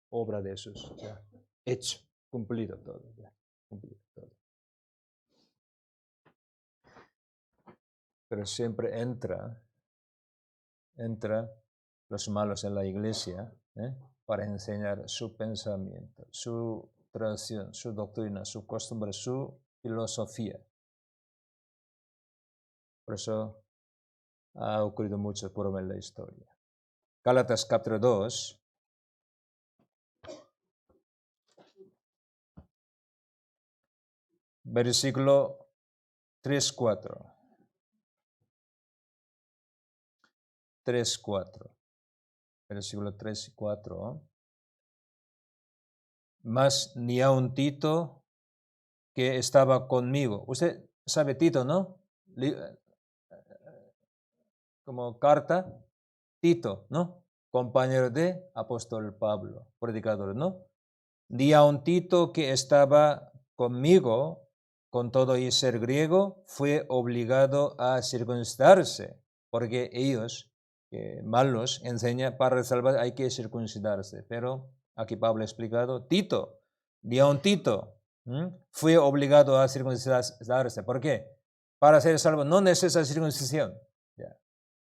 Obra de Jesús. Ya. Hecho, cumplido todo. Ya. Cumplido todo. Pero siempre entra los malos en la iglesia para enseñar su pensamiento, su tradición, su doctrina, su costumbre, su filosofía. Por eso ha ocurrido mucho por en la historia. Gálatas capítulo 2. Versículo 3-4. 3-4. Versículo 3 y 4. Mas ni aun Tito, que estaba conmigo. Usted sabe Tito, ¿no? Como carta, Tito, ¿no? Compañero de apóstol Pablo, predicador, ¿no? Ni aun Tito, que estaba conmigo, con todo y ser griego, fue obligado a circuncidarse, porque ellos, malos, enseñan para salvar hay que circuncidarse. Pero aquí Pablo ha explicado, Tito, ni aun Tito, fue obligado a circuncidarse. ¿Por qué? Para ser salvo no necesita circuncisión.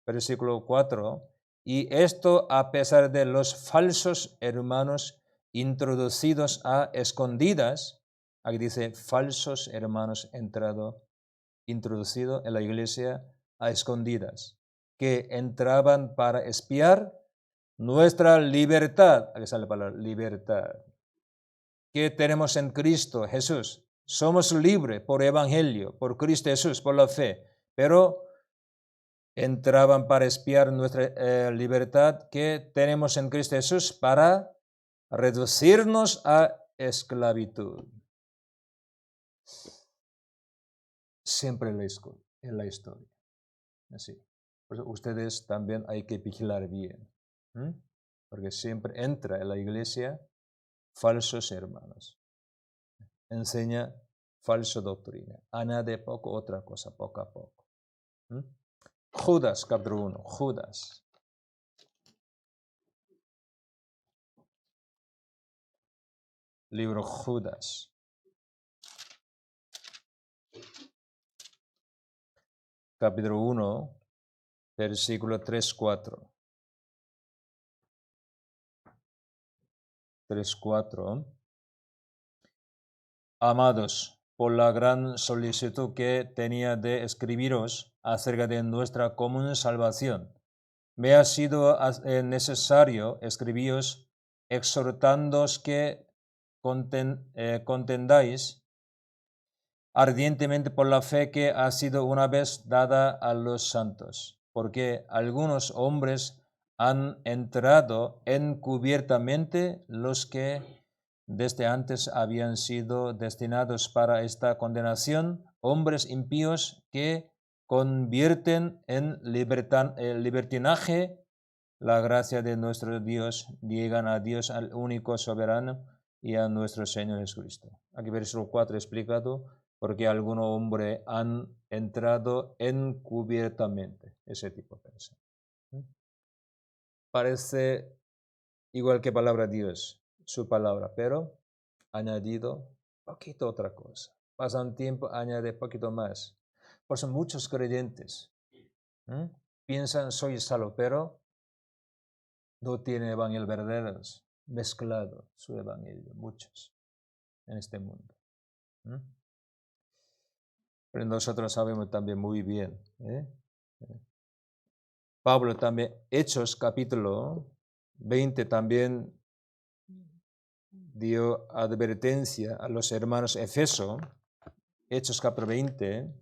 Versículo 4. Y esto a pesar de los falsos hermanos introducidos a escondidas. Aquí dice falsos hermanos introducido en la iglesia a escondidas, que entraban para espiar nuestra libertad. Aquí sale la palabra libertad. Que tenemos en Cristo Jesús. Somos libres por evangelio, por Cristo Jesús, por la fe. Pero entraban para espiar nuestra libertad que tenemos en Cristo Jesús para reducirnos a esclavitud. Siempre en la historia. Así. Por eso ustedes también hay que vigilar bien. Porque siempre entra en la iglesia falsos hermanos. Enseña falsa doctrina. Añade poco otra cosa, poco a poco. Judas, capítulo 1. Judas. Libro Judas. Capítulo 1, versículo 3-4. 3-4. Amados, por la gran solicitud que tenía de escribiros acerca de nuestra común salvación, me ha sido necesario escribiros exhortándoos que contendáis ardientemente por la fe que ha sido una vez dada a los santos, porque algunos hombres han entrado encubiertamente, los que desde antes habían sido destinados para esta condenación, hombres impíos que convierten en libertinaje la gracia de nuestro Dios, niegan a Dios, al único soberano, y a nuestro Señor Jesucristo. Aquí versículo 4 explicado, porque algunos hombres han entrado encubiertamente, ese tipo de personas. Parece igual que palabra de Dios, su palabra, pero añadido poquito otra cosa. Pasan tiempo, añade poquito más. Por eso muchos creyentes piensan soy salvo, pero no tienen evangelio verdaderos, mezclado su evangelio, muchos en este mundo. Pero nosotros sabemos también muy bien. Pablo también, Hechos capítulo 20 también dio advertencia a los hermanos Efeso, Hechos capítulo 20,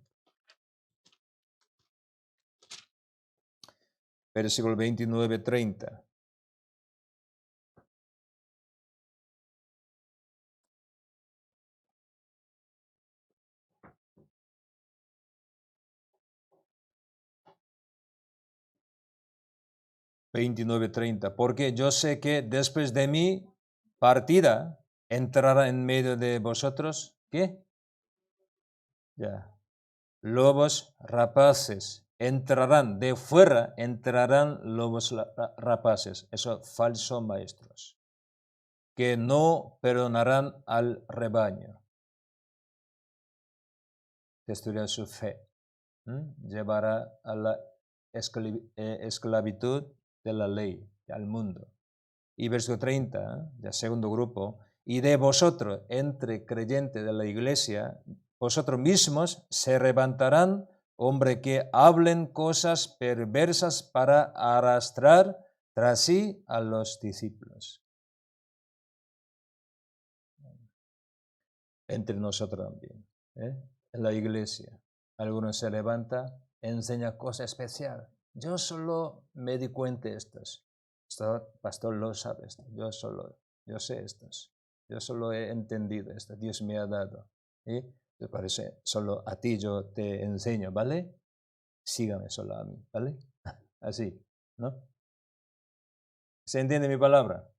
versículo 29-30. Porque yo sé que después de mi partida entrará en medio de vosotros, ¿qué? Ya. Lobos rapaces entrarán, de fuera entrarán lobos rapaces, esos falsos maestros, que no perdonarán al rebaño. Destruirá su fe, llevará a la esclavitud de la ley, al mundo. Y verso 30, del segundo grupo, y de vosotros, entre creyentes de la iglesia, vosotros mismos se levantarán hombres que hablen cosas perversas para arrastrar tras sí a los discípulos. Entre nosotros también, en la iglesia. Algunos se levanta, enseña cosas especiales. Yo solo me di cuenta de estas. Pastor lo sabe esto. Yo sé estas. Yo solo he entendido esto. Dios me ha dado. Te parece, solo a ti yo te enseño, ¿vale? Sígame solo a mí, ¿vale? Así, ¿no? ¿Se entiende mi palabra?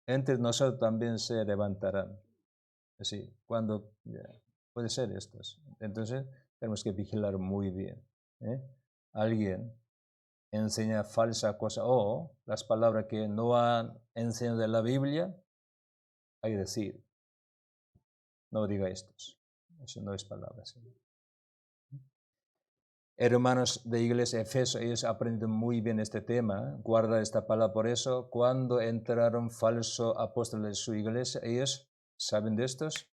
Entre nosotros también se levantarán. Así, cuando puede ser estos. Entonces, tenemos que vigilar muy bien. Alguien enseña falsa cosa o las palabras que no han enseñado de la Biblia, hay que decir, no diga estos. Eso no es palabra. ¿Sí? Hermanos de iglesia Efeso, ellos aprenden muy bien este tema, guarda esta palabra. Por eso, cuando entraron falsos apóstoles de su iglesia, ellos, ¿saben de estos?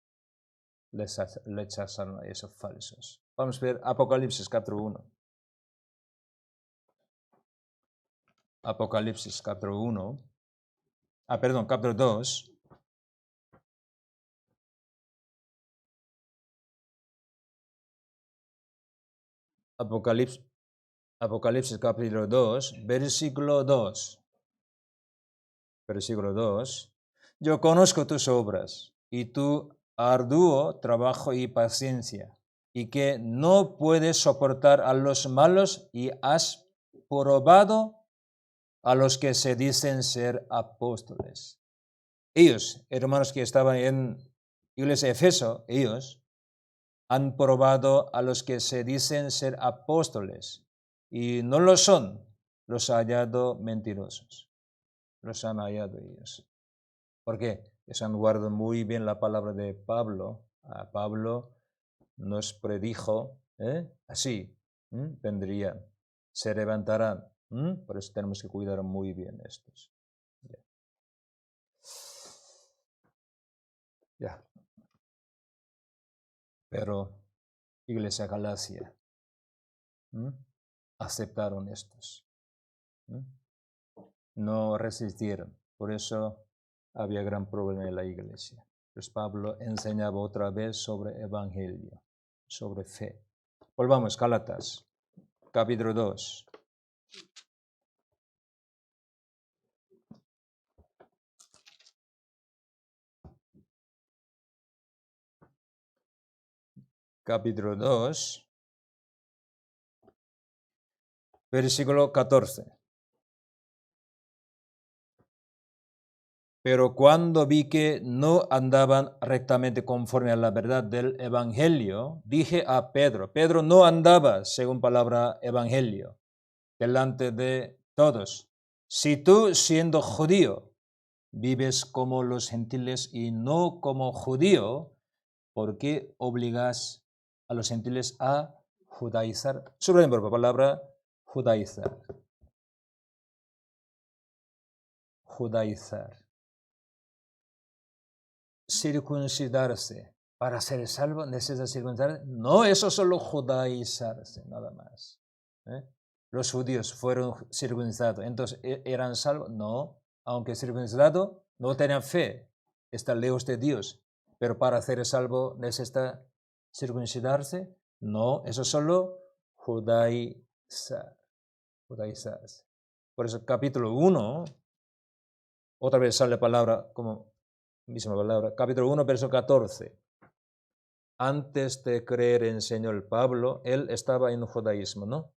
Les rechazaron a esos falsos. Vamos a ver Apocalipsis capítulo 1. Apocalipsis capítulo 1. Capítulo 2. Apocalipsis capítulo 2, versículo 2. Versículo 2. Yo conozco tus obras y tu arduo trabajo y paciencia, y que no puedes soportar a los malos y has probado a los que se dicen ser apóstoles. Ellos, hermanos que estaban en iglesia de Efeso, ellos han probado a los que se dicen ser apóstoles y no lo son, los ha hallado mentirosos. Los han hallado ellos. ¿Por qué? Ellos han guardado muy bien la palabra de Pablo. A Pablo nos predijo, así, vendrían, se levantarán. Por eso tenemos que cuidar muy bien estos. Ya. Pero Iglesia Galacia aceptaron estos. No resistieron. Por eso había gran problema en la iglesia. Pues Pablo enseñaba otra vez sobre evangelio, sobre fe. Volvamos, Gálatas, capítulo 2. Capítulo 2, versículo 14. Pero cuando vi que no andaban rectamente conforme a la verdad del evangelio, dije a Pedro, Pedro no andaba según palabra evangelio, delante de todos. Si tú, siendo judío, vives como los gentiles y no como judío, ¿por qué obligas a los gentiles a judaizar? Subrayen por palabra judaizar. Judaizar. Circuncidarse. Para ser salvo necesita circuncidarse. No, eso solo judaizarse, nada más. Los judíos fueron circuncidados, entonces eran salvos. No, aunque circuncidados, no tenían fe. Están lejos de Dios. Pero para ser salvo necesita circuncidarse. No, eso solo judaizar. Judaizarse. Por eso capítulo 1, otra vez sale la palabra como misma palabra, capítulo 1, verso 14. Antes de creer en Señor Pablo, él estaba en judaísmo, ¿no?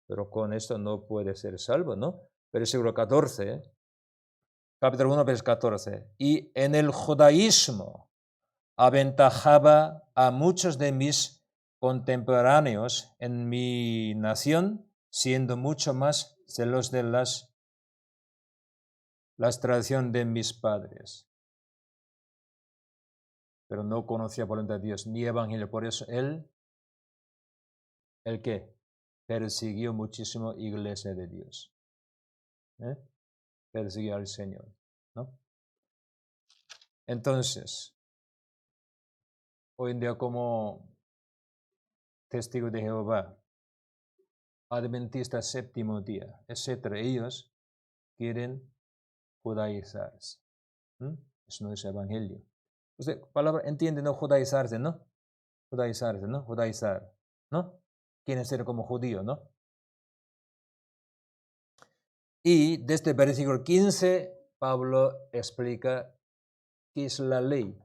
Pero con esto no puede ser salvo, ¿no? Versículo 14, capítulo 1, verso 14. Y en el judaísmo aventajaba a muchos de mis contemporáneos en mi nación, siendo mucho más celos de las tradiciones de mis padres. Pero no conocía voluntad de Dios ni evangelio. Por eso él, ¿el qué? Persiguió muchísimo iglesia de Dios. Persiguió al Señor, ¿no? Entonces, hoy en día como testigo de Jehová, adventista séptimo día, etc., ellos quieren judaizarse. Eso no es evangelio. Usted, palabra, entiende, ¿no? Judaizarse, ¿no? Judaizarse, ¿no? Judaizar, ¿no? Quieren ser como judío, ¿no? Y desde el versículo 15, Pablo explica qué es la ley,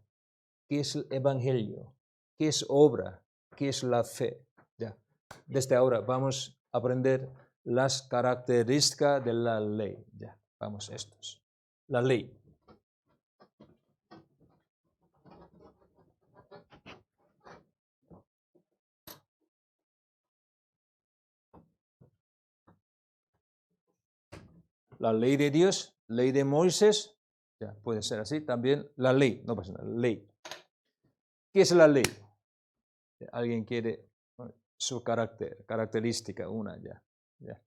qué es el evangelio, qué es obra, qué es la fe. Ya. Desde ahora vamos a aprender las características de la ley. Ya, vamos estos. La ley. La ley de Dios, ley de Moisés, ya puede ser así, también la ley, no pasa nada, ley. ¿Qué es la ley? ¿Alguien quiere su característica, una ya? Ya.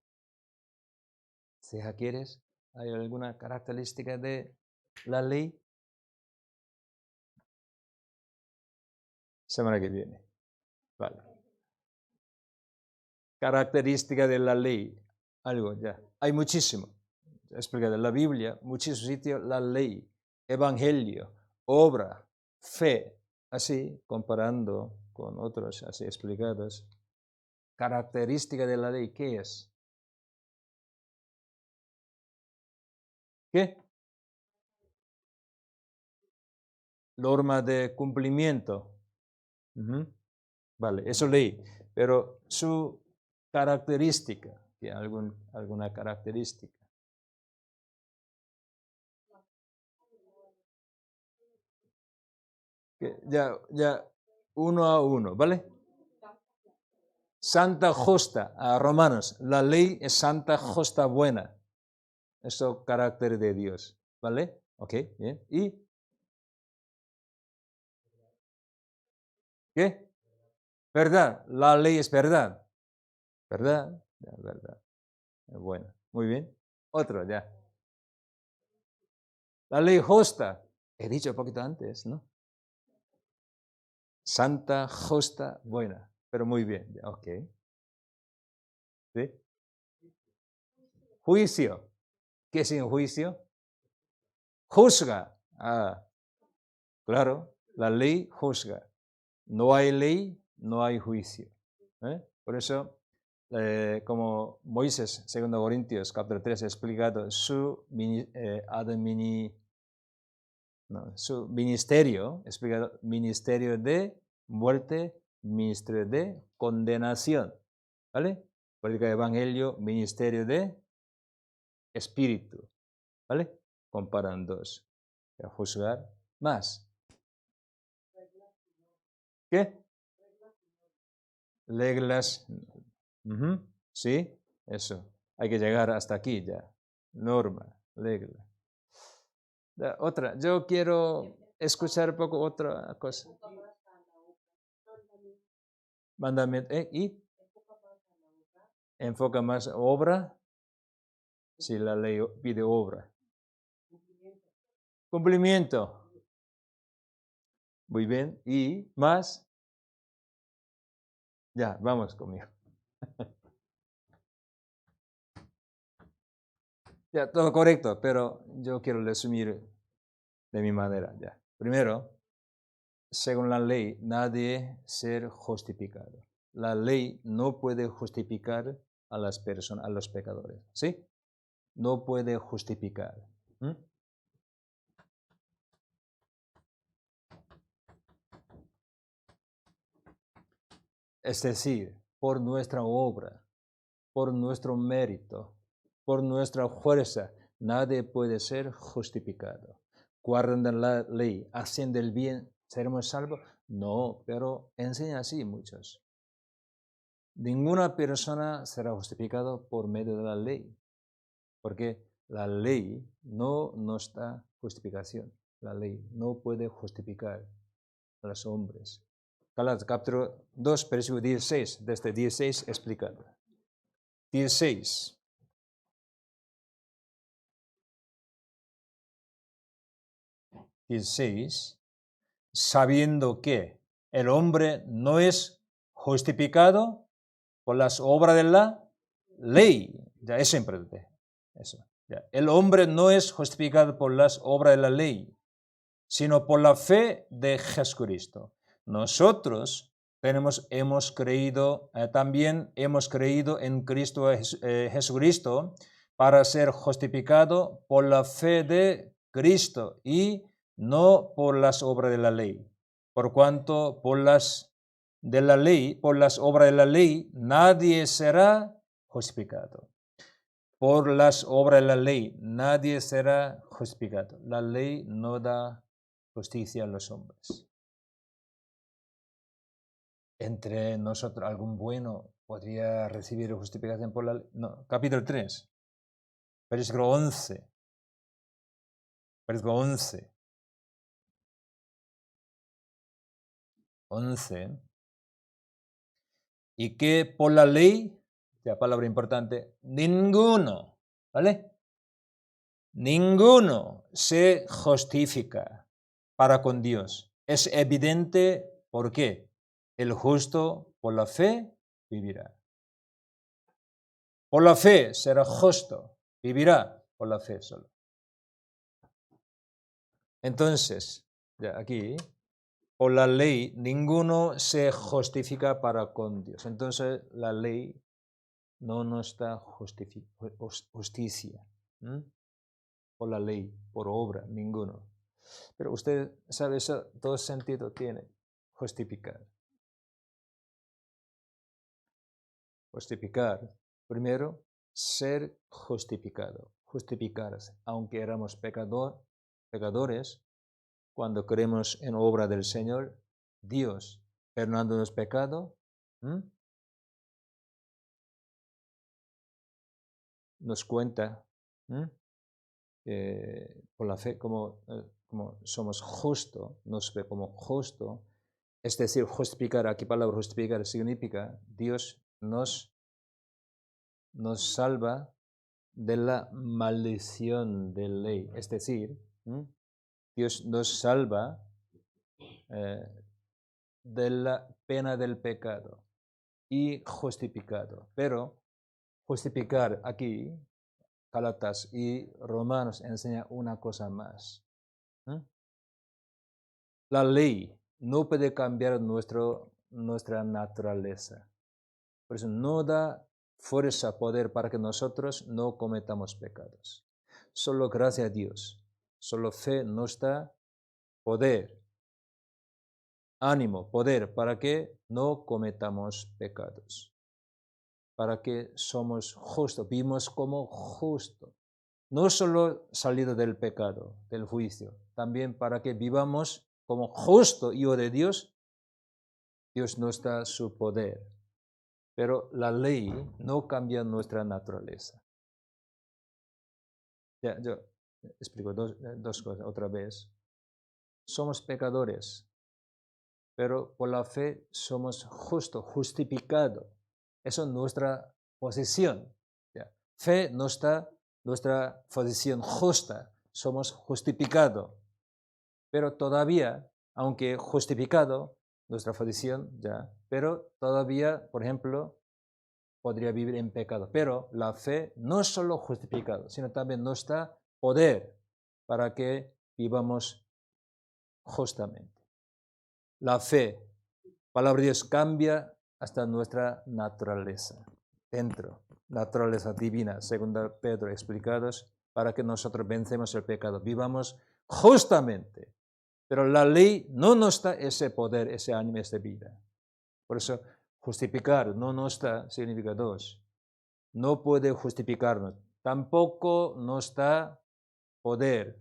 ¿Quieres? ¿Hay alguna característica de la ley? Semana que viene. Vale. Característica de la ley. Algo ya. Hay muchísimo. Explicado en la Biblia, muchísimos sitios, la ley, evangelio, obra, fe. Así, comparando con otros así explicados. Característica de la ley, ¿qué es? ¿Qué? Norma de cumplimiento. Vale, eso leí. Pero su característica, alguna característica. Ya, uno a uno, ¿vale? Santa justa, a Romanos, la ley es santa justa buena. Eso carácter de Dios, ¿vale? Ok, bien. ¿Y qué? Verdad, la ley es verdad. ¿Verdad? Ya, verdad. Bueno, muy bien. Otro, ya. La ley justa. He dicho un poquito antes, ¿no? Santa, justa, buena. Pero muy bien, ok. ¿Sí? Juicio. ¿Qué es un juicio? Juzga. Ah, claro, la ley juzga. No hay ley, no hay juicio. Por eso, como Moisés, 2 Corintios, capítulo 3, ha explicado su ministerio, explicado ministerio de muerte, ministerio de condenación. ¿Vale? Por el evangelio, ministerio de espíritu. ¿Vale? Comparan dos. A juzgar más. ¿Qué? Reglas. Sí, eso. Hay que llegar hasta aquí ya. Norma, regla. Otra. Yo quiero escuchar un poco otra cosa. Mandamiento. ¿Y? Enfoca más obra. Si la ley pide obra. Cumplimiento. Muy bien. ¿Y más? Ya, vamos conmigo. Ya, todo correcto, pero yo quiero resumir de mi manera. Ya. Primero, según la ley, nadie ser justificado. La ley no puede justificar a las personas, a los pecadores. ¿Sí? No puede justificar. Es decir, por nuestra obra, por nuestro mérito, por nuestra fuerza, nadie puede ser justificado. Guardan la ley, haciendo el bien, ¿seremos salvos? No, pero enseña así muchos. Ninguna persona será justificada por medio de la ley, porque la ley no nos da justificación. La ley no puede justificar a los hombres. Gálatas capítulo 2, versículo 16, desde 16 explicado. 16. Sabiendo que el hombre no es justificado por las obras de la ley. Ya es importante. Eso. Ya. El hombre no es justificado por las obras de la ley, sino por la fe de Jesucristo. Nosotros hemos creído, también hemos creído en Cristo Jesucristo para ser justificado por la fe de Cristo y no por las obras de la ley. Por cuanto por las obras de la ley, nadie será justificado. Por las obras de la ley, nadie será justificado. La ley no da justicia a los hombres. Entre nosotros, ¿algún bueno podría recibir justificación por la ley? No. Capítulo 3, versículo 11. Versículo 11. 11. Y que por la ley, la palabra importante, ninguno, ¿vale? Ninguno se justifica para con Dios. Es evidente por qué. El justo por la fe vivirá. Por la fe será justo, vivirá por la fe solo. Entonces, aquí, por la ley, ninguno se justifica para con Dios. Entonces, la ley no nos da justicia. Por la ley, por obra, ninguno. Pero usted sabe, eso dos sentidos tiene. Justificar. Justificar. Primero, ser justificado. Justificarse. Aunque éramos pecadores, cuando creemos en obra del Señor, Dios, perdonándonos pecado, nos cuenta por la fe como somos justos, nos ve como justo. Es decir, justificar, aquí palabra justificar significa Dios nos salva de la maldición de ley. Es decir, Dios nos salva de la pena del pecado y justificado. Pero justificar aquí, Gálatas y Romanos enseña una cosa más. La ley no puede cambiar nuestra naturaleza. Por eso no da fuerza, poder para que nosotros no cometamos pecados. Solo gracias a Dios, solo fe nos da poder, ánimo, poder para que no cometamos pecados. Para que somos justos, vivimos como justos. No solo salido del pecado, del juicio, también para que vivamos como justo hijo de Dios. Dios nos da su poder. Pero la ley no cambia nuestra naturaleza. Ya, yo explico dos cosas otra vez. Somos pecadores, pero por la fe somos justos, justificados. Esa es nuestra posición. Ya. Fe nos da nuestra posición justa, somos justificados. Pero todavía, aunque justificado, nuestra posición ya, pero todavía, por ejemplo, podría vivir en pecado. Pero la fe no es solo justificado, sino también nos da poder para que vivamos justamente. La fe, palabra de Dios, cambia hasta nuestra naturaleza, dentro, naturaleza divina, según Pedro explicados, para que nosotros vencemos el pecado, vivamos justamente. Pero la ley no nos da ese poder, ese ánimo, esa vida. Por eso, justificar no nos da significa dos. No puede justificarnos. Tampoco nos da poder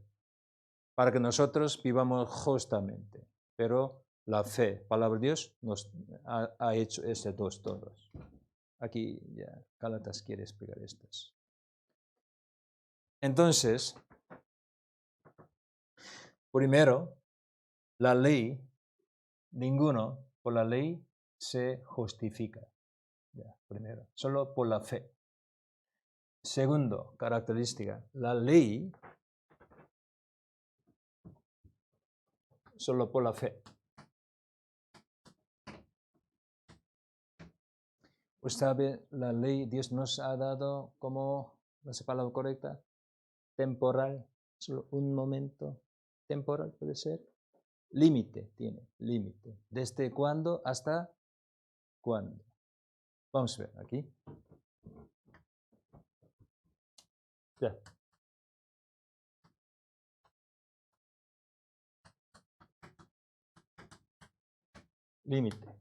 para que nosotros vivamos justamente. Pero la fe, palabra de Dios, nos ha hecho esos dos todos. Aquí ya Gálatas quiere explicar estas. Entonces, primero, la ley, ninguno por la ley se justifica. Ya, primero, solo por la fe. Segundo, característica, la ley solo por la fe. Usted sabe, la ley Dios nos ha dado como, no sé la palabra correcta, temporal, solo un momento temporal puede ser. Límite, tiene límite. ¿Desde cuándo hasta cuándo? Vamos a ver aquí. Ya. Límite.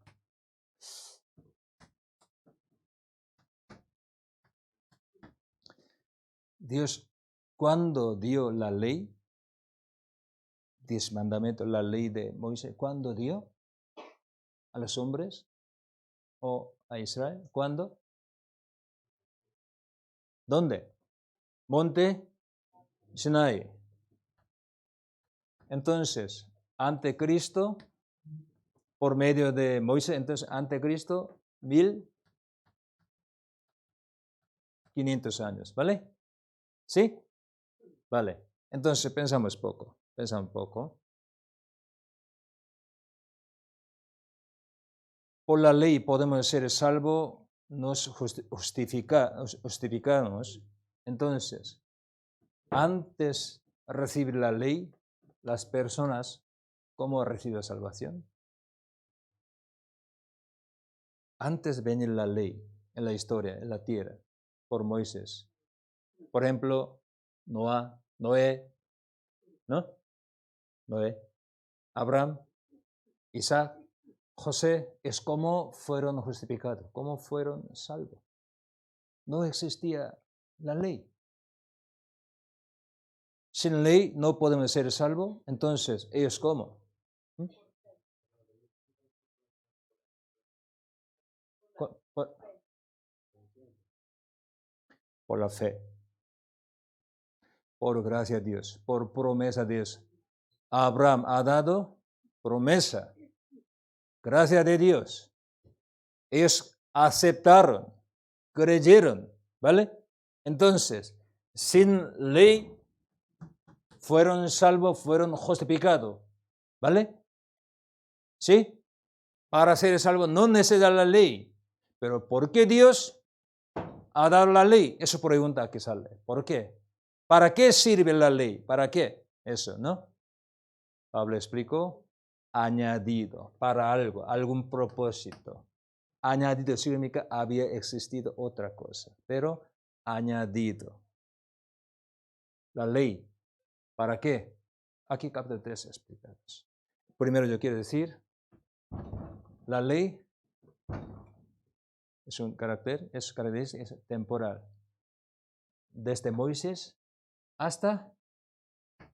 Dios, cuando dio la ley, 10 mandamientos, la ley de Moisés, ¿cuándo dio a los hombres o a Israel? ¿Cuándo? ¿Dónde? Monte Sinai. Entonces, ante Cristo, por medio de Moisés, entonces ante Cristo, 1500 años, ¿vale? ¿Sí? Vale. Entonces pensamos poco. Por la ley podemos ser salvos, nos justificamos. Entonces, antes de recibir la ley, las personas, ¿cómo reciben salvación? Antes de venir la ley en la historia, en la tierra, por Moisés. Por ejemplo, Noé, ¿no? Noé, Abraham, Isaac, José, es como fueron justificados, cómo fueron salvos. No existía la ley. Sin ley no podemos ser salvos, entonces, ¿ellos cómo? Por la fe, por gracia de Dios, por promesa de Dios. Abraham ha dado promesa, gracia de Dios. Ellos aceptaron, creyeron, ¿vale? Entonces, sin ley fueron salvos, fueron justificados, ¿vale? ¿Sí? para ser salvo no necesita la ley. Pero ¿por qué Dios ha dado la ley? Eso pregunta que sale. ¿Por qué? ¿Para qué sirve la ley? ¿Para qué? Eso, ¿no? Pablo explicó, añadido, para algo, algún propósito. Añadido significa había existido otra cosa, pero añadido. La ley, ¿para qué? Aquí capítulo 3 explicamos. Primero yo quiero decir, la ley es un carácter, es temporal. Desde Moisés hasta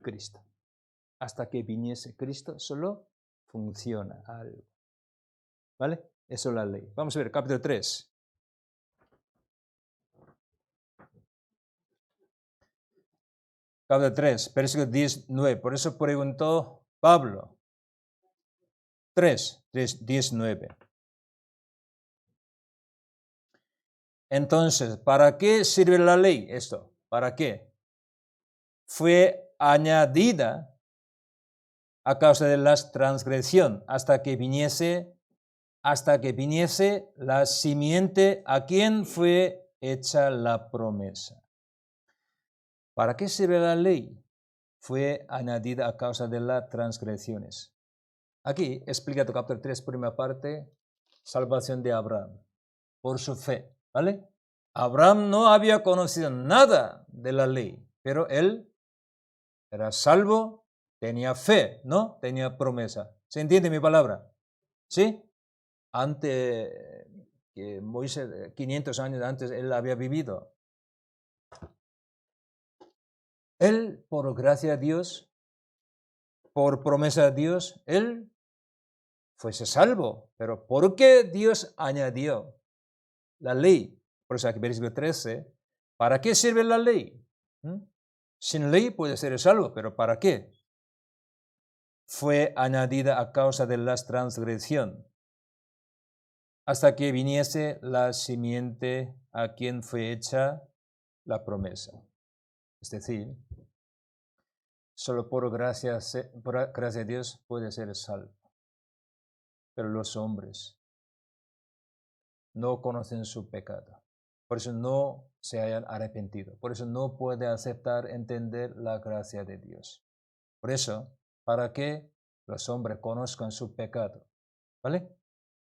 Cristo. Hasta que viniese Cristo solo funciona algo. ¿Vale? Eso es la ley. Vamos a ver, capítulo 3. Capítulo 3, versículo 19. Por eso preguntó Pablo. 19. Entonces, ¿para qué sirve la ley? Esto, ¿para qué? Fue añadida a causa de la transgresión hasta que viniese la simiente a quien fue hecha la promesa. ¿Para qué sirve la ley? Fue añadida a causa de las transgresiones. Aquí explica tu capítulo 3, primera parte, salvación de Abraham, por su fe, ¿vale? Abraham no había conocido nada de la ley, pero él era salvo, tenía fe, ¿no? Tenía promesa. ¿Se entiende mi palabra? ¿Sí? Antes que Moisés, 500 años antes, él había vivido. Él, por gracia de Dios, por promesa de Dios, él fuese salvo. Pero ¿por qué Dios añadió la ley? Por eso aquí, versículo 13, ¿para qué sirve la ley? Sin ley puede ser salvo, pero ¿para qué? Fue añadida a causa de la transgresión, hasta que viniese la simiente a quien fue hecha la promesa. Es decir, solo por gracia de Dios puede ser salvo. Pero los hombres no conocen su pecado. Por eso no se hayan arrepentido. Por eso no puede aceptar, entender la gracia de Dios. Por eso, para que los hombres conozcan su pecado, ¿vale?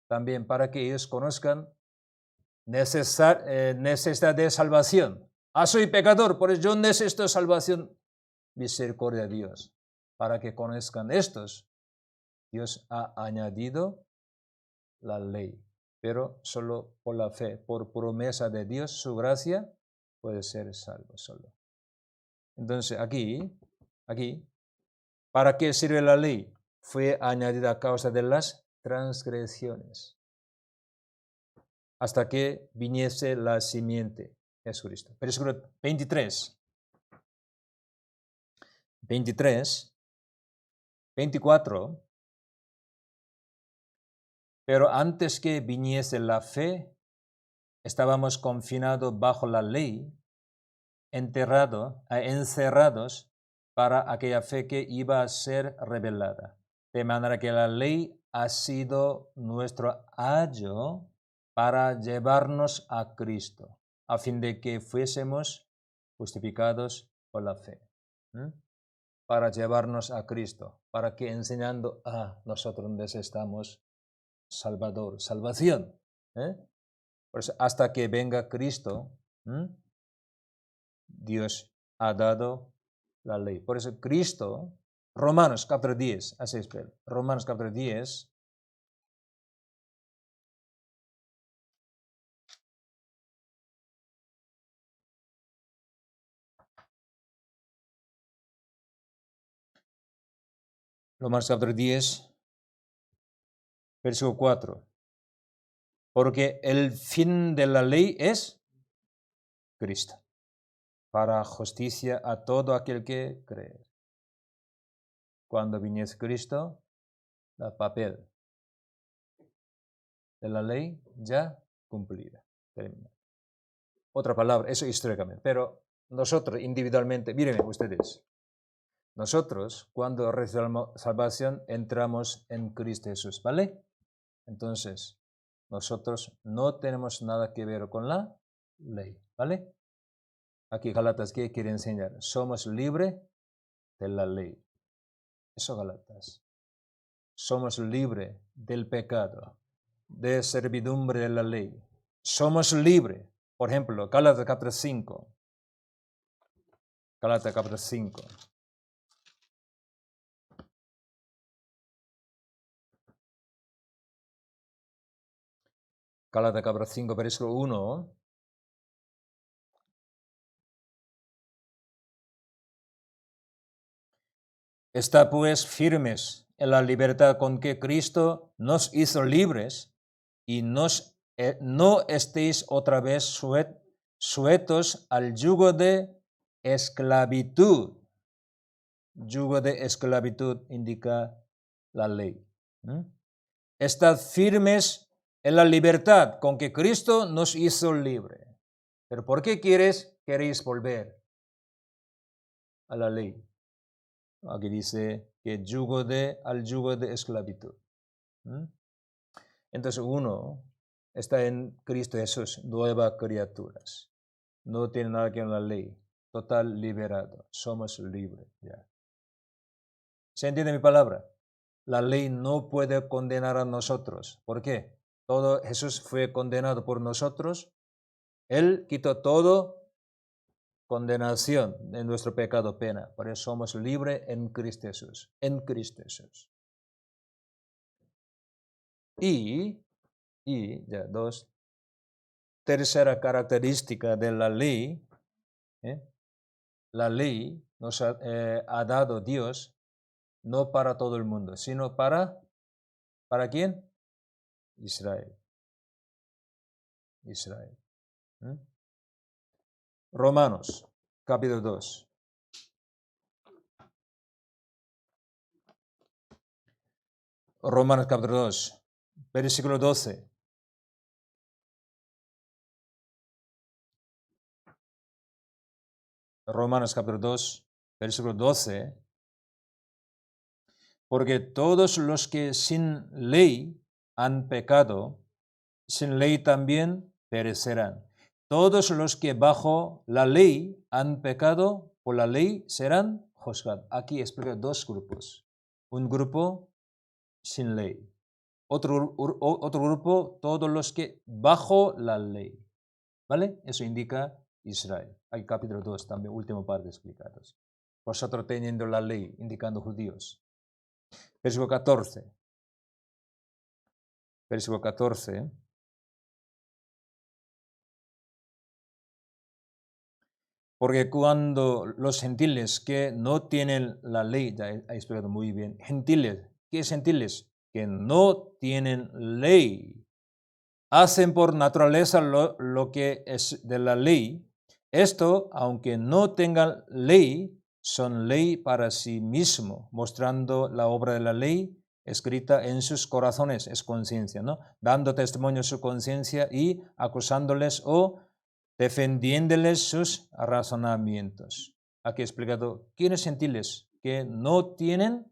También para que ellos conozcan necesidad de salvación. Soy pecador, por eso yo necesito salvación. Misericordia de Dios. Para que conozcan estos, Dios ha añadido la ley, pero solo por la fe, por promesa de Dios, su gracia, puede ser salvo solo. Entonces aquí, ¿para qué sirve la ley? Fue añadida a causa de las transgresiones, hasta que viniese la simiente, Jesucristo. Versículo 23, 24. Pero antes que viniese la fe, estábamos confinados bajo la ley, encerrados para aquella fe que iba a ser revelada. De manera que la ley ha sido nuestro ayo para llevarnos a Cristo, a fin de que fuésemos justificados por la fe. Para llevarnos a Cristo, para que enseñando a nosotros necesitamos Salvador, salvación. Por eso, hasta que venga Cristo, Dios ha dado la ley. Por eso Cristo, Romanos capítulo 10, así es, Romanos capítulo 10, Romanos capítulo 10, versículo 4. Porque el fin de la ley es Cristo, para justicia a todo aquel que cree. Cuando viniese Cristo, el papel de la ley ya cumplida, terminada. Otra palabra, eso históricamente, pero nosotros individualmente, miren ustedes, nosotros cuando recibimos salvación entramos en Cristo Jesús, ¿vale? Entonces, nosotros no tenemos nada que ver con la ley, ¿vale? Aquí Gálatas, ¿qué quiere enseñar? Somos libres de la ley. Eso Gálatas. Somos libres del pecado, de servidumbre de la ley. Somos libres. Por ejemplo, Gálatas capítulo 5. Gálatas capítulo 5. Gálatas capítulo 5, versículo 1. Está pues firmes en la libertad con que Cristo nos hizo libres y no estéis otra vez sujetos al yugo de esclavitud. Yugo de esclavitud indica la ley. Estad firmes en la libertad con que Cristo nos hizo libre. ¿Pero por qué queréis volver a la ley? Aquí dice que al yugo de esclavitud. Entonces uno está en Cristo Jesús, nuevas criaturas. No tiene nada que ver con la ley. Total liberado. Somos libres. Ya. ¿Se entiende mi palabra? La ley no puede condenar a nosotros. ¿Por qué? Todo Jesús fue condenado por nosotros. Él quitó todo condenación de nuestro pecado, pena. Por eso somos libres en Cristo Jesús. En Cristo Jesús. Y ya, tercera característica de la ley. La ley nos ha dado Dios no para todo el mundo, sino ¿para quién? Israel. Israel. Romanos, capítulo 2. Romanos, capítulo 2, versículo 12. Romanos, capítulo 2, versículo 12. Porque todos los que sin ley han pecado, sin ley también perecerán. Todos los que bajo la ley han pecado, por la ley serán juzgados. Aquí explica dos grupos. Un grupo sin ley. Otro grupo, todos los que bajo la ley. ¿Vale? Eso indica Israel. Hay capítulo 2 también, última parte explicados. Vosotros teniendo la ley, indicando judíos. Versículo 14. Versículo 14. Porque cuando los gentiles que no tienen la ley, ya he explicado muy bien, gentiles, ¿qué es gentiles? Que no tienen ley, hacen por naturaleza lo que es de la ley. Esto, aunque no tengan ley, son ley para sí mismo, mostrando la obra de la ley escrita en sus corazones, es conciencia, ¿no? Dando testimonio de su conciencia y acusándoles o defendiéndoles sus razonamientos. Aquí he explicado quiénes gentiles que no tienen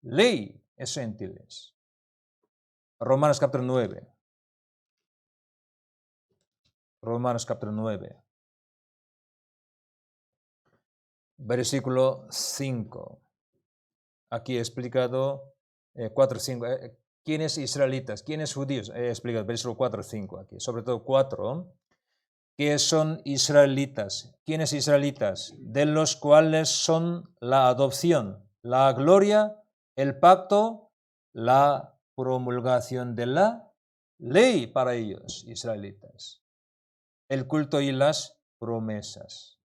ley, es gentiles. Romanos capítulo 9. Romanos capítulo 9. Versículo 5. Aquí he explicado 4, 5. ¿Quiénes israelitas? ¿Quiénes judíos? He explicado versículo 4, 5 aquí. Sobre todo 4. ¿Qué son israelitas? ¿Quiénes israelitas? De los cuales son la adopción, la gloria, el pacto, la promulgación de la ley para ellos, israelitas. El culto y las promesas.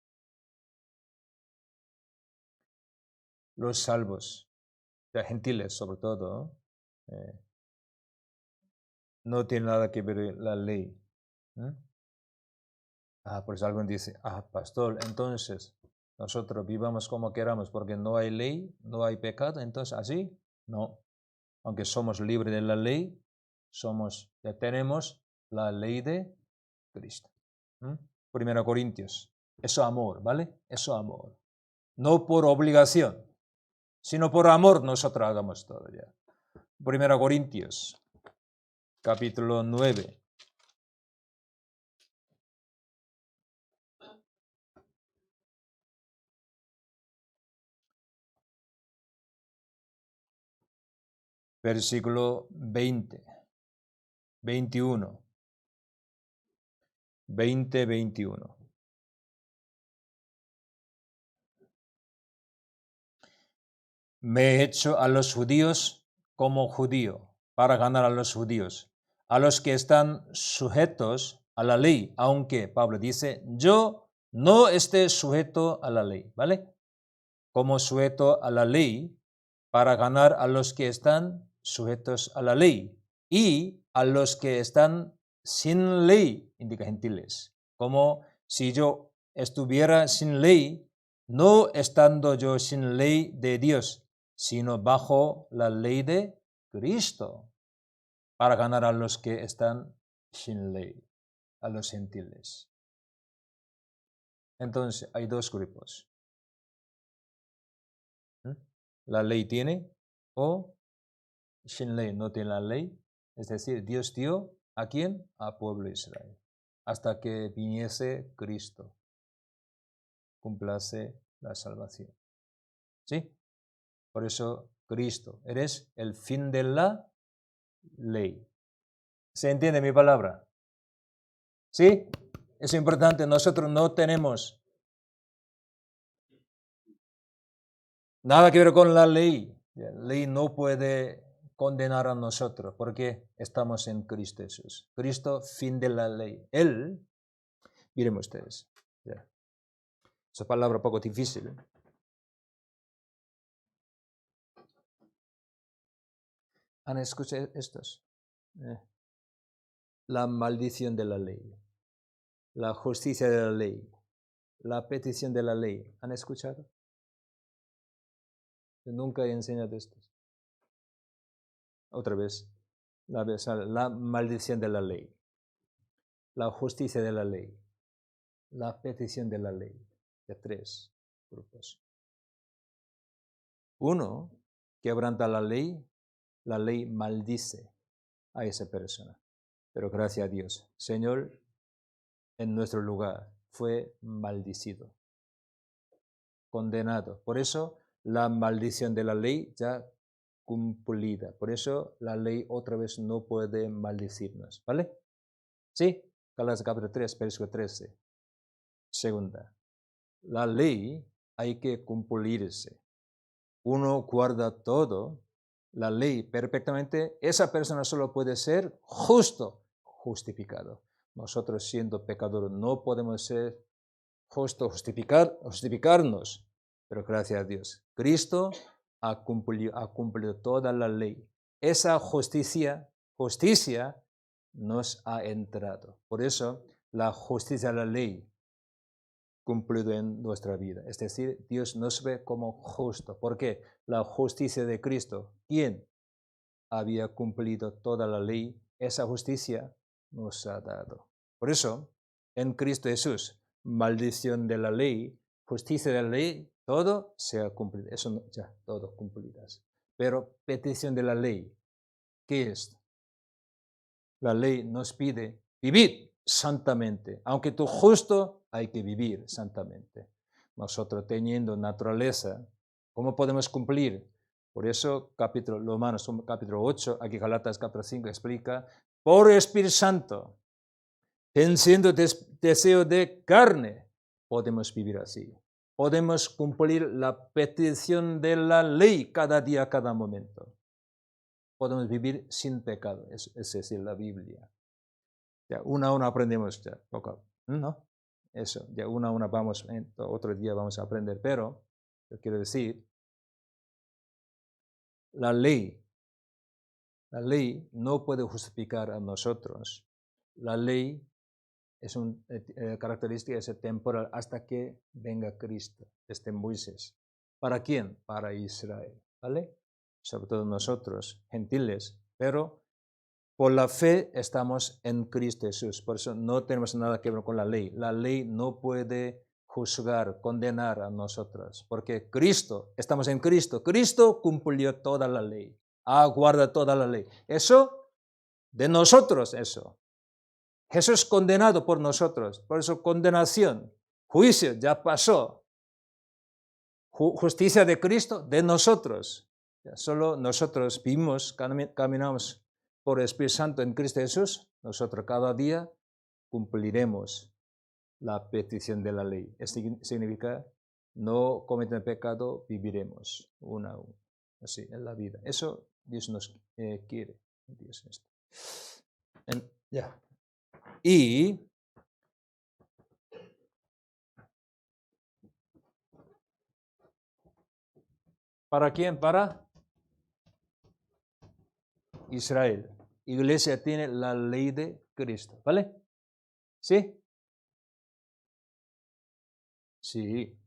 Los salvos, de gentiles sobre todo, no tienen nada que ver la ley. Pues alguien dice, pastor, entonces nosotros vivamos como queramos porque no hay ley, no hay pecado, entonces así, no. Aunque somos libres de la ley, ya tenemos la ley de Cristo. 1 Corintios, eso amor, ¿vale? Eso amor. No por obligación, sino por amor nosotros hagamos todo ya. 1 Corintios, capítulo 9. Versículo 20, 21. 20, 21. Me he hecho a los judíos como judío para ganar a los judíos, a los que están sujetos a la ley, aunque Pablo dice, yo no esté sujeto a la ley, ¿vale? Como sujeto a la ley para ganar a los que están sujetos a la ley y a los que están sin ley, indica gentiles, como si yo estuviera sin ley, no estando yo sin ley de Dios, sino bajo la ley de Cristo, para ganar a los que están sin ley, a los gentiles. Entonces, hay dos grupos. La ley tiene o sin ley no tiene la ley. Es decir, Dios dio ¿a quién? A pueblo de Israel. Hasta que viniese Cristo, cumplase la salvación. ¿Sí? Por eso, Cristo, eres el fin de la ley. ¿Se entiende mi palabra? ¿Sí? Es importante, nosotros no tenemos nada que ver con la ley. La ley no puede condenar a nosotros porque estamos en Cristo Jesús. Cristo, fin de la ley. Él, miren ustedes, ya. Esa palabra un poco difícil. ¿Han escuchado estos? La maldición de la ley, la justicia de la ley, la petición de la ley. ¿Han escuchado? Yo nunca he enseñado estos. Otra vez, la maldición de la ley, la justicia de la ley, la petición de la ley. De tres grupos. Uno, quebranta la ley maldice a esa persona. Pero gracias a Dios, Señor, en nuestro lugar fue maldecido, condenado. Por eso la maldición de la ley ya cumplida. Por eso la ley otra vez no puede maldecirnos. ¿Vale? ¿Sí? Gálatas capítulo 3, versículo 13. Segunda. La ley hay que cumplirse. Uno guarda todo, la ley perfectamente, esa persona solo puede ser justificado. Nosotros siendo pecadores no podemos ser justificarnos, pero gracias a Dios. Cristo ha cumplido toda la ley. Esa justicia nos ha entrado. Por eso la justicia de la ley cumplido en nuestra vida. Es decir, Dios nos ve como justo. Porque la justicia de Cristo, ¿quién había cumplido toda la ley? Esa justicia nos ha dado. Por eso, en Cristo Jesús, maldición de la ley, justicia de la ley, todo se ha cumplido. Eso ya, todo cumplidas. Pero petición de la ley, ¿qué es? La ley nos pide vivir santamente. Aunque tú justo, hay que vivir santamente. Nosotros teniendo naturaleza, ¿cómo podemos cumplir? Por eso, Romanos capítulo 8, aquí Galatas capítulo 5 explica, por Espíritu Santo, venciendo deseo de carne, podemos vivir así. Podemos cumplir la petición de la ley cada día, cada momento. Podemos vivir sin pecado, es decir, la Biblia. Ya, una a una aprendemos ya, poco, ¿no? Eso, ya una a una vamos, otro día vamos a aprender, pero yo quiero decir, la ley no puede justificar a nosotros. La ley es una característica es temporal hasta que venga Cristo, Moisés. ¿Para quién? Para Israel, ¿vale? Sobre todo nosotros, gentiles, pero por la fe estamos en Cristo Jesús. Por eso no tenemos nada que ver con la ley. La ley no puede juzgar, condenar a nosotros, porque estamos en Cristo. Cristo cumplió toda la ley, guarda toda la ley. Eso de nosotros eso. Jesús condenado por nosotros, por eso condenación, juicio ya pasó. Justicia de Cristo de nosotros. Ya solo nosotros vivimos, caminamos por el Espíritu Santo en Cristo Jesús, nosotros cada día cumpliremos la petición de la ley. Esto significa no cometer pecado, viviremos uno a uno, así en la vida. Eso Dios nos quiere. Dios ya. Y ¿para quién? Para Israel. Iglesia tiene la ley de Cristo, ¿vale? ¿Sí? Sí.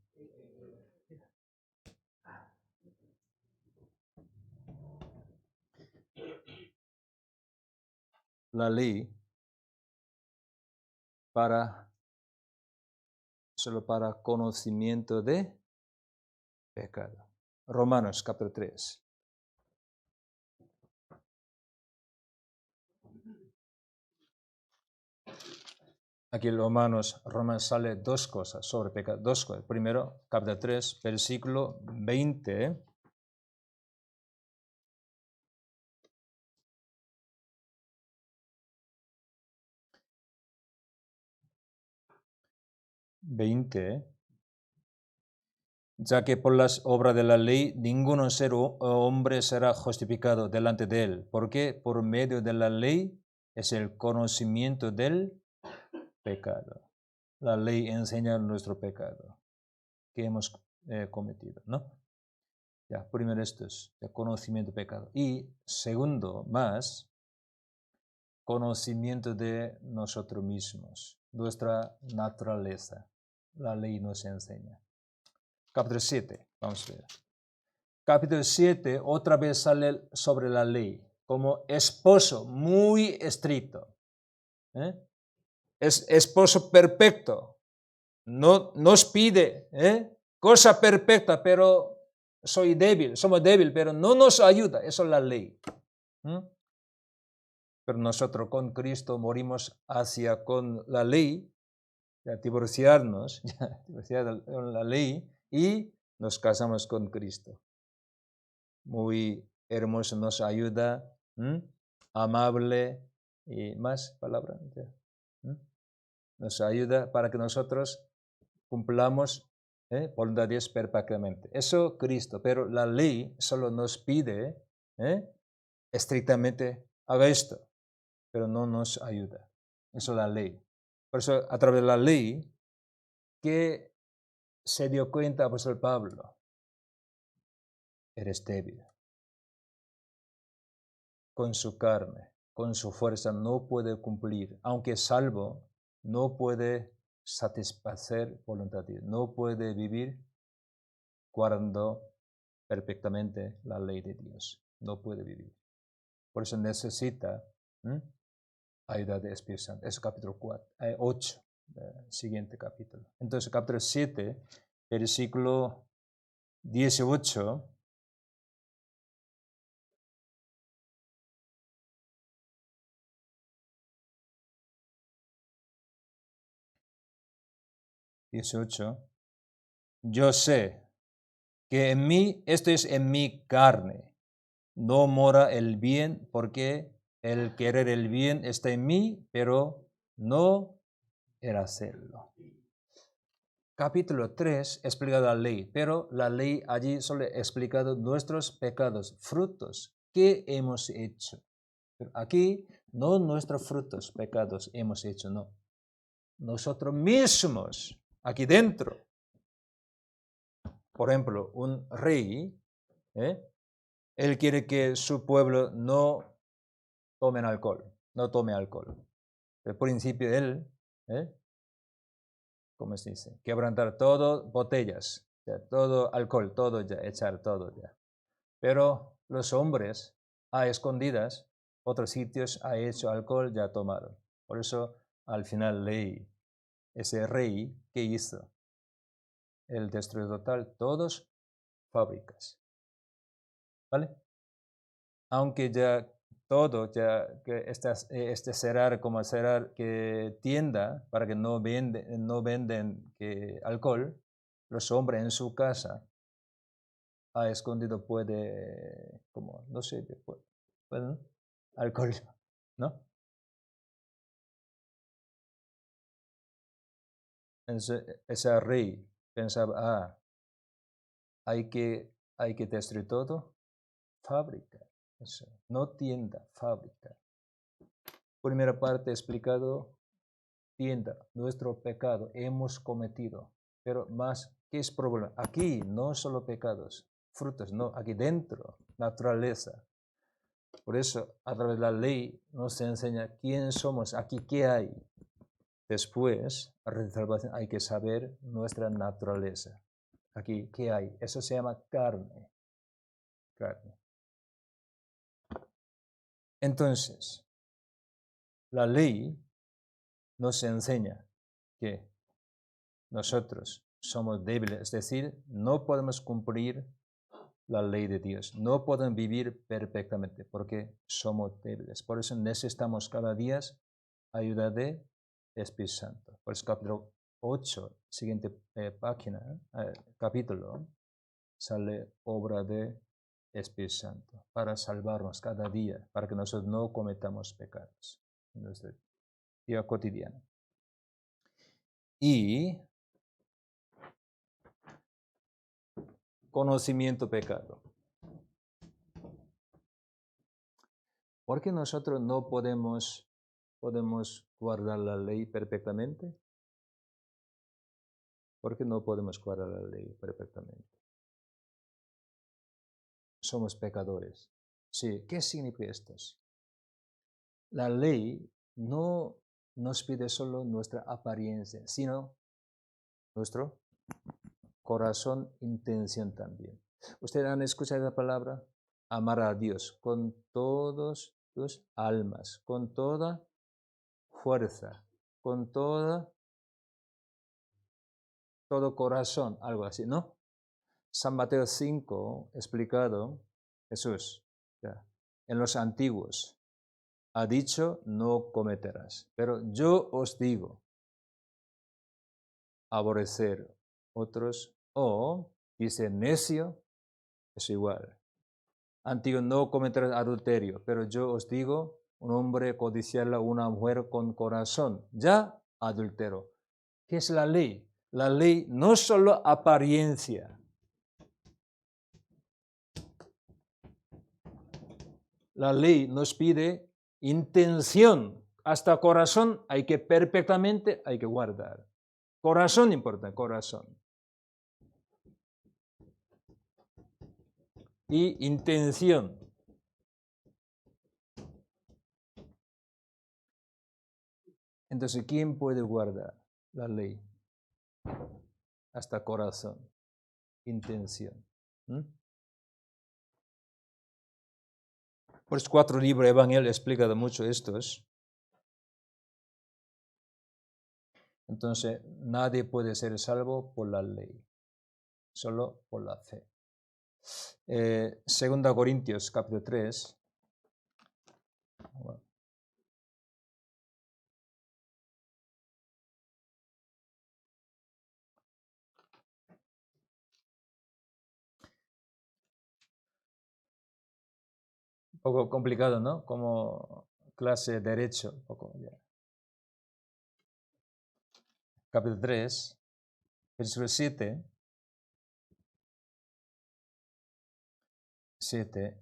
La ley solo para conocimiento de pecado. Romanos capítulo 3. Aquí Romanos sale dos cosas sobre pecado. Dos cosas. Primero, capítulo 3, versículo 20. Ya que por las obras de la ley ninguno ser hombre será justificado delante de él, porque por medio de la ley es el conocimiento del pecado. La ley enseña nuestro pecado que hemos cometido, ¿no? Ya, primero esto es el conocimiento del pecado. Y segundo, más, conocimiento de nosotros mismos, nuestra naturaleza. La ley nos enseña. Capítulo 7, vamos a ver. Capítulo 7 otra vez sale sobre la ley, como esposo muy estricto. Es esposo perfecto. No nos pide cosa perfecta, pero somos débiles, pero no nos ayuda. Eso es la ley. Pero nosotros con Cristo morimos con la ley, divorciarnos con la ley y nos casamos con Cristo. Muy hermoso, nos ayuda, amable y más palabras. Nos ayuda para que nosotros cumplamos voluntad de Dios perfectamente. Eso Cristo, pero la ley solo nos pide estrictamente haga esto, pero no nos ayuda. Eso es la ley. Por eso a través de la ley que se dio cuenta apóstol Pablo, eres débil. Con su carne, con su fuerza no puede cumplir, aunque salvo, no puede satisfacer voluntad de Dios, no puede vivir guardando perfectamente la ley de Dios, no puede vivir. Por eso necesita ayuda de Espíritu Santo. Es capítulo 8, siguiente capítulo. Entonces, capítulo 7, versículo 18. Yo sé que en mí, esto es en mi carne, no mora el bien, porque el querer el bien está en mí, pero no el hacerlo. Capítulo 3 explica la ley, pero la ley allí solo ha explicado nuestros pecados, frutos que hemos hecho. Pero aquí no nuestros frutos, pecados hemos hecho, no. Nosotros mismos, aquí dentro. Por ejemplo, un rey, él quiere que su pueblo no tome alcohol. Al principio él, ¿cómo se dice? Quebrantar todo, botellas, ya, todo alcohol, todo ya, echar todo ya. Pero los hombres a escondidas, otros sitios ha hecho alcohol, ya tomaron. Por eso al final ese rey, ¿qué hizo? El destruyó total, todos fábricas. ¿Vale? Aunque ya todo, ya que este cerar como cerar que tienda para que no venden alcohol, los hombres en su casa a escondido puede, como, no sé, pueden, alcohol, ¿no? Ese rey pensaba, hay que destruir todo, fábrica, eso, no tienda, fábrica. Primera parte explicado, tienda, nuestro pecado hemos cometido, pero más, ¿qué es problema? Aquí no solo pecados, frutos, no, aquí dentro, naturaleza. Por eso, a través de la ley nos enseña quién somos, aquí qué hay. Después, a la salvación, hay que saber nuestra naturaleza. Aquí, ¿qué hay? Eso se llama carne. Carne. Entonces, la ley nos enseña que nosotros somos débiles, es decir, no podemos cumplir la ley de Dios, no podemos vivir perfectamente porque somos débiles. Por eso necesitamos cada día ayuda de Espíritu Santo. Por eso capítulo 8, siguiente página, capítulo, sale obra de Espíritu Santo para salvarnos cada día, para que nosotros no cometamos pecados en nuestro día cotidiano. Y conocimiento pecado. ¿Por qué nosotros no podemos guardar la ley perfectamente? ¿Por qué no podemos guardar la ley perfectamente? Somos pecadores. Sí, ¿qué significa esto? La ley no nos pide solo nuestra apariencia, sino nuestro corazón, intención también. ¿Ustedes han escuchado la palabra? Amar a Dios con todas tus almas, con toda fuerza, con todo corazón, algo así, ¿no? San Mateo 5, explicado, Jesús, ya, en los antiguos, ha dicho, no cometerás. Pero yo os digo, aborrecer otros, o, dice necio, es igual. Antiguo, no cometerás adulterio, pero yo os digo, un hombre codiciarla a una mujer con corazón, ya adultero. ¿Qué es la ley? La ley no es solo apariencia. La ley nos pide intención. Hasta corazón hay que perfectamente, hay que guardar. Corazón importa, corazón. Y intención. Entonces, ¿quién puede guardar la ley? Hasta corazón, intención. Por eso 4 libros de Evangelio explican mucho estos. Entonces, nadie puede ser salvo por la ley, solo por la fe. 2 Corintios, capítulo 3. Bueno. Un poco complicado, ¿no? Como clase de derecho. Un poco, ya. Capítulo 3, versículo 7.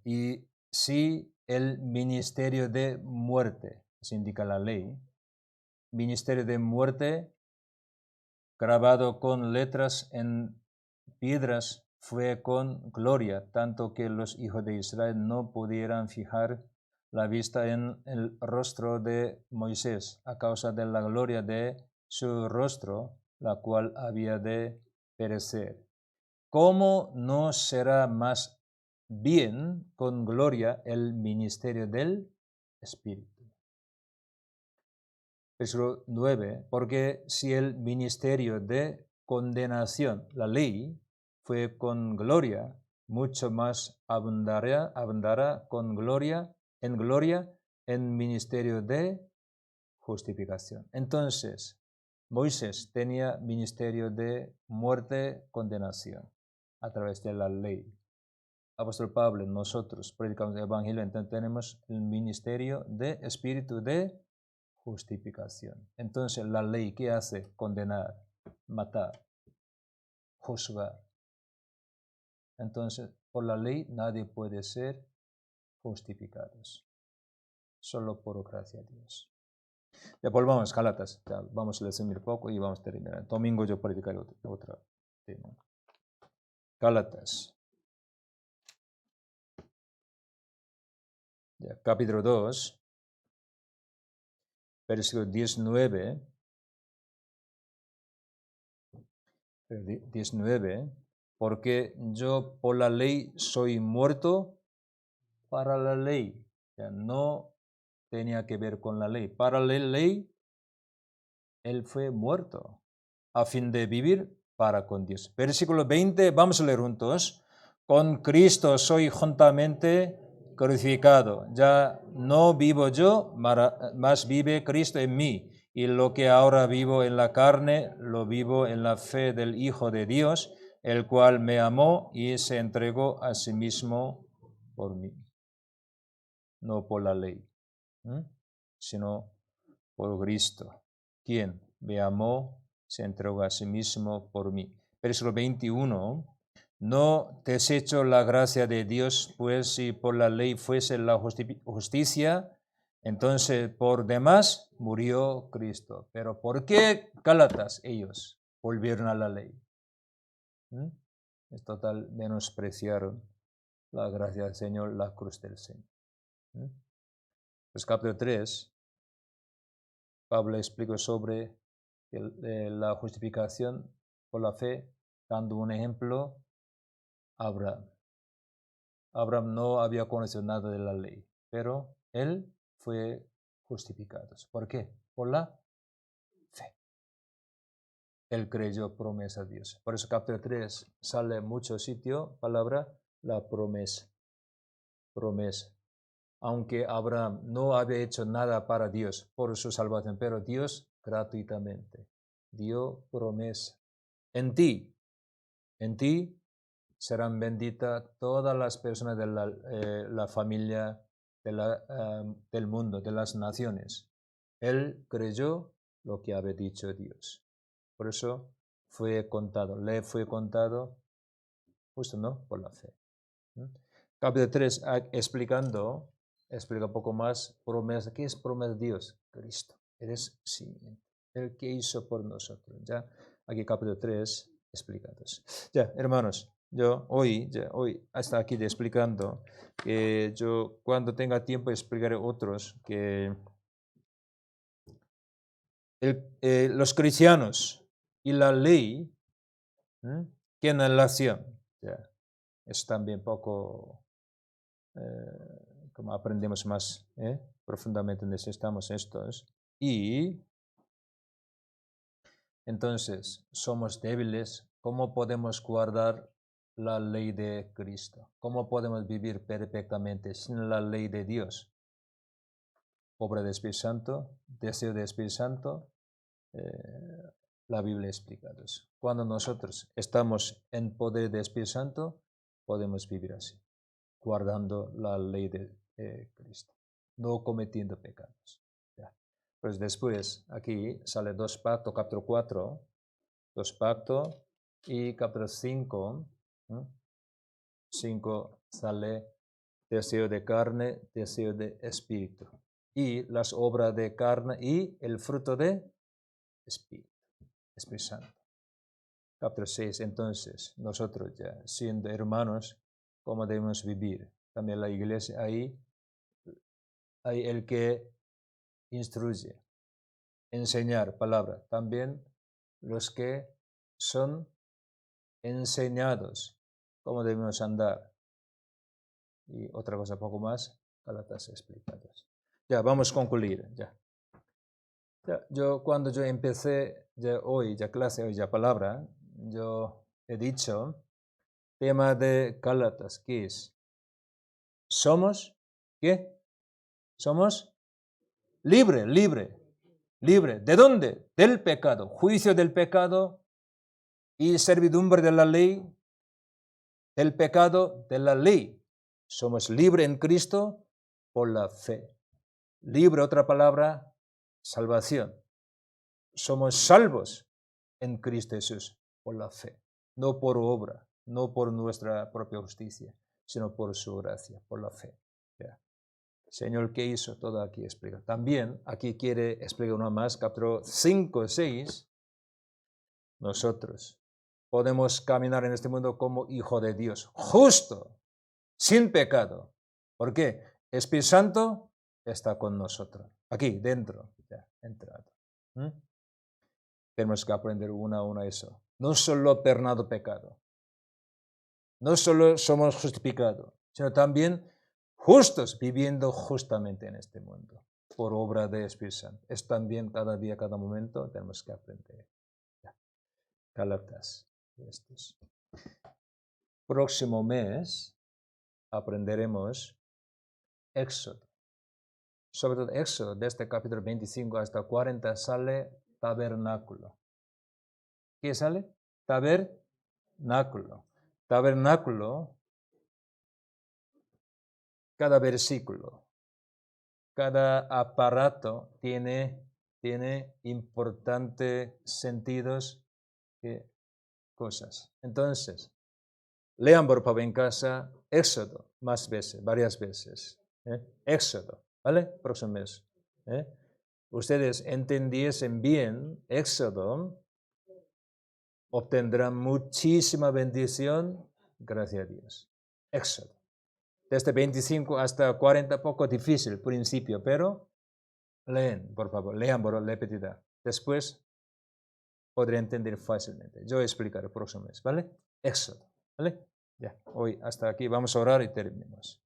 Y si el ministerio de muerte, se indica la ley, ministerio de muerte grabado con letras en piedras fue con gloria, tanto que los hijos de Israel no pudieran fijar la vista en el rostro de Moisés a causa de la gloria de su rostro, la cual había de perecer. ¿Cómo no será más bien con gloria el ministerio del Espíritu? Versículo 9, porque si el ministerio de condenación, la ley, fue con gloria, mucho más abundará con gloria en gloria, en ministerio de justificación. Entonces, Moisés tenía ministerio de muerte, condenación a través de la ley. Apóstol Pablo, nosotros predicamos el Evangelio, entonces tenemos el ministerio de espíritu de justificación. Entonces, la ley, ¿qué hace? Condenar, matar, juzgar. Entonces, por la ley nadie puede ser justificados, solo por gracia de Dios. Ya volvamos, Gálatas, ya vamos a resumir poco y vamos a terminar. Domingo yo predicaré otro tema. Gálatas, ya, capítulo 2, versículo 19, 19, porque yo por la ley soy muerto para la ley. Ya no tenía que ver con la ley. Para la ley, él fue muerto a fin de vivir para con Dios. Versículo 20, vamos a leer juntos. Con Cristo soy juntamente crucificado. Ya no vivo yo, más vive Cristo en mí. Y lo que ahora vivo en la carne, lo vivo en la fe del Hijo de Dios, el cual me amó y se entregó a sí mismo por mí. No por la ley, sino por Cristo, quien me amó, se entregó a sí mismo por mí. Versículo 21, no desecho la gracia de Dios, pues si por la ley fuese la justicia, entonces por demás murió Cristo. Pero ¿por qué Gálatas ellos volvieron a la ley? Es total, menospreciaron la gracia del Señor, la cruz del Señor. Pues capítulo 3, Pablo explicó sobre la justificación por la fe, dando un ejemplo, Abraham. Abraham no había conocido nada de la ley, pero él fue justificado. ¿Por qué? Por la fe. Él creyó promesa de Dios. Por eso capítulo 3 sale en mucho sitio palabra la promesa. Promesa. Aunque Abraham no había hecho nada para Dios por su salvación, pero Dios gratuitamente dio promesa. En ti serán benditas todas las personas de la familia del mundo, de las naciones. Él creyó lo que había dicho Dios. Por eso le fue contado, justo, ¿no? Por la fe. Capítulo 3, explica un poco más promesa. ¿Qué es promesa de Dios? Cristo. Eres simiente. El que hizo por nosotros. Ya, aquí capítulo 3 explicados. Ya, hermanos, yo hoy hasta aquí explicando que yo cuando tenga tiempo explicaré otros que los cristianos y la ley tienen relación. Ya, es también poco como aprendemos más profundamente necesitamos estos. Y entonces somos débiles. ¿Cómo podemos guardar la ley de Cristo? ¿Cómo podemos vivir perfectamente sin la ley de Dios? Obra del Espíritu Santo, deseo del Espíritu Santo, la Biblia explica eso. Cuando nosotros estamos en poder del Espíritu Santo, podemos vivir así, guardando la ley de Cristo, no cometiendo pecados. Ya. Pues después, aquí sale 2 Pactos, capítulo 4, 2 Pactos, y capítulo 5, 5 sale deseo de carne, deseo de espíritu, y las obras de carne y el fruto de Espíritu Santo. Capítulo 6, entonces, nosotros ya siendo hermanos, ¿cómo debemos vivir? También la iglesia, ahí hay el que instruye, enseñar palabra. También los que son enseñados, ¿cómo debemos andar? Y otra cosa, poco más, Gálatas explicadas. Ya, vamos a concluir, ya. Cuando yo empecé clase, hoy palabra, yo he dicho, tema de Gálatas, ¿qué es? Somos, ¿qué? Somos libre. ¿De dónde? Del pecado, juicio del pecado y servidumbre de la ley, del pecado de la ley. Somos libres en Cristo por la fe. Libre, otra palabra, salvación. Somos salvos en Cristo Jesús por la fe, no por obra, no por nuestra propia justicia, sino por su gracia, por la fe. ¿Ya? Señor, ¿qué hizo? Todo aquí explica. También aquí quiere explicar una más, capítulo 5, 6. Nosotros podemos caminar en este mundo como hijo de Dios, justo, sin pecado. ¿Por qué? Espíritu Santo está con nosotros, aquí dentro, ya, entrado. Tenemos que aprender una a una eso. No solo perdonado pecado, no solo somos justificados, sino también justos, viviendo justamente en este mundo, por obra de Espíritu Santo. Es también cada día, cada momento, tenemos que aprender. Gálatas. Próximo mes aprenderemos Éxodo. Sobre todo Éxodo, desde capítulo 25 hasta 40 sale tabernáculo. ¿Qué sale? Tabernáculo. Tabernáculo, cada versículo, cada aparato tiene importantes sentidos, cosas. Entonces, lean por favor en casa Éxodo más veces, varias veces. Éxodo, ¿vale? Próximo mes. Ustedes entendiesen bien Éxodo, obtendrán muchísima bendición, gracias a Dios. Éxodo. Desde 25 hasta 40, poco difícil al principio, pero leen, por favor, lean por repetida. Después podré entender fácilmente. Yo explicaré el próximo mes, ¿vale? Éxodo, ¿vale? Ya, hoy hasta aquí. Vamos a orar y terminamos.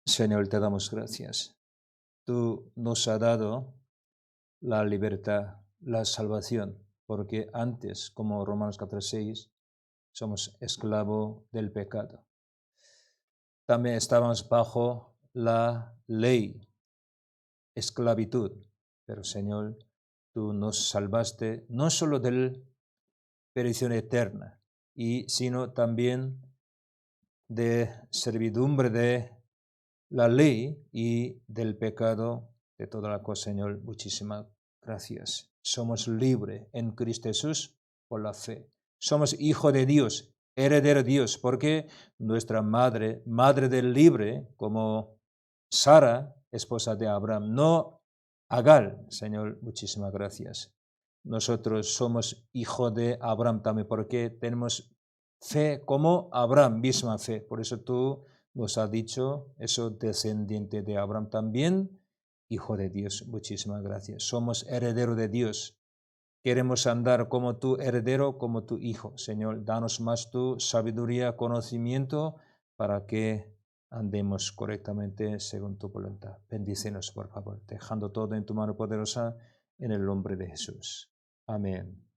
Señor, te damos gracias. Tú nos has dado la libertad, la salvación, porque antes, como Romanos 4:6, somos esclavos del pecado. También estábamos bajo la ley, esclavitud, pero Señor, tú nos salvaste no solo de la perdición eterna, sino también de servidumbre de la ley y del pecado, de toda la cosa, Señor. Muchísimas gracias. Somos libres en Cristo Jesús por la fe. Somos hijos de Dios, heredero de Dios, porque nuestra madre del libre, como Sara, esposa de Abraham, no Agar, Señor, muchísimas gracias. Nosotros somos hijos de Abraham también, porque tenemos fe como Abraham, misma fe. Por eso tú nos has dicho, eso descendiente de Abraham también, hijo de Dios. Muchísimas gracias. Somos herederos de Dios. Queremos andar como tu heredero, como tu hijo. Señor, danos más tu sabiduría, conocimiento, para que andemos correctamente según tu voluntad. Bendícenos, por favor, dejando todo en tu mano poderosa, en el nombre de Jesús. Amén.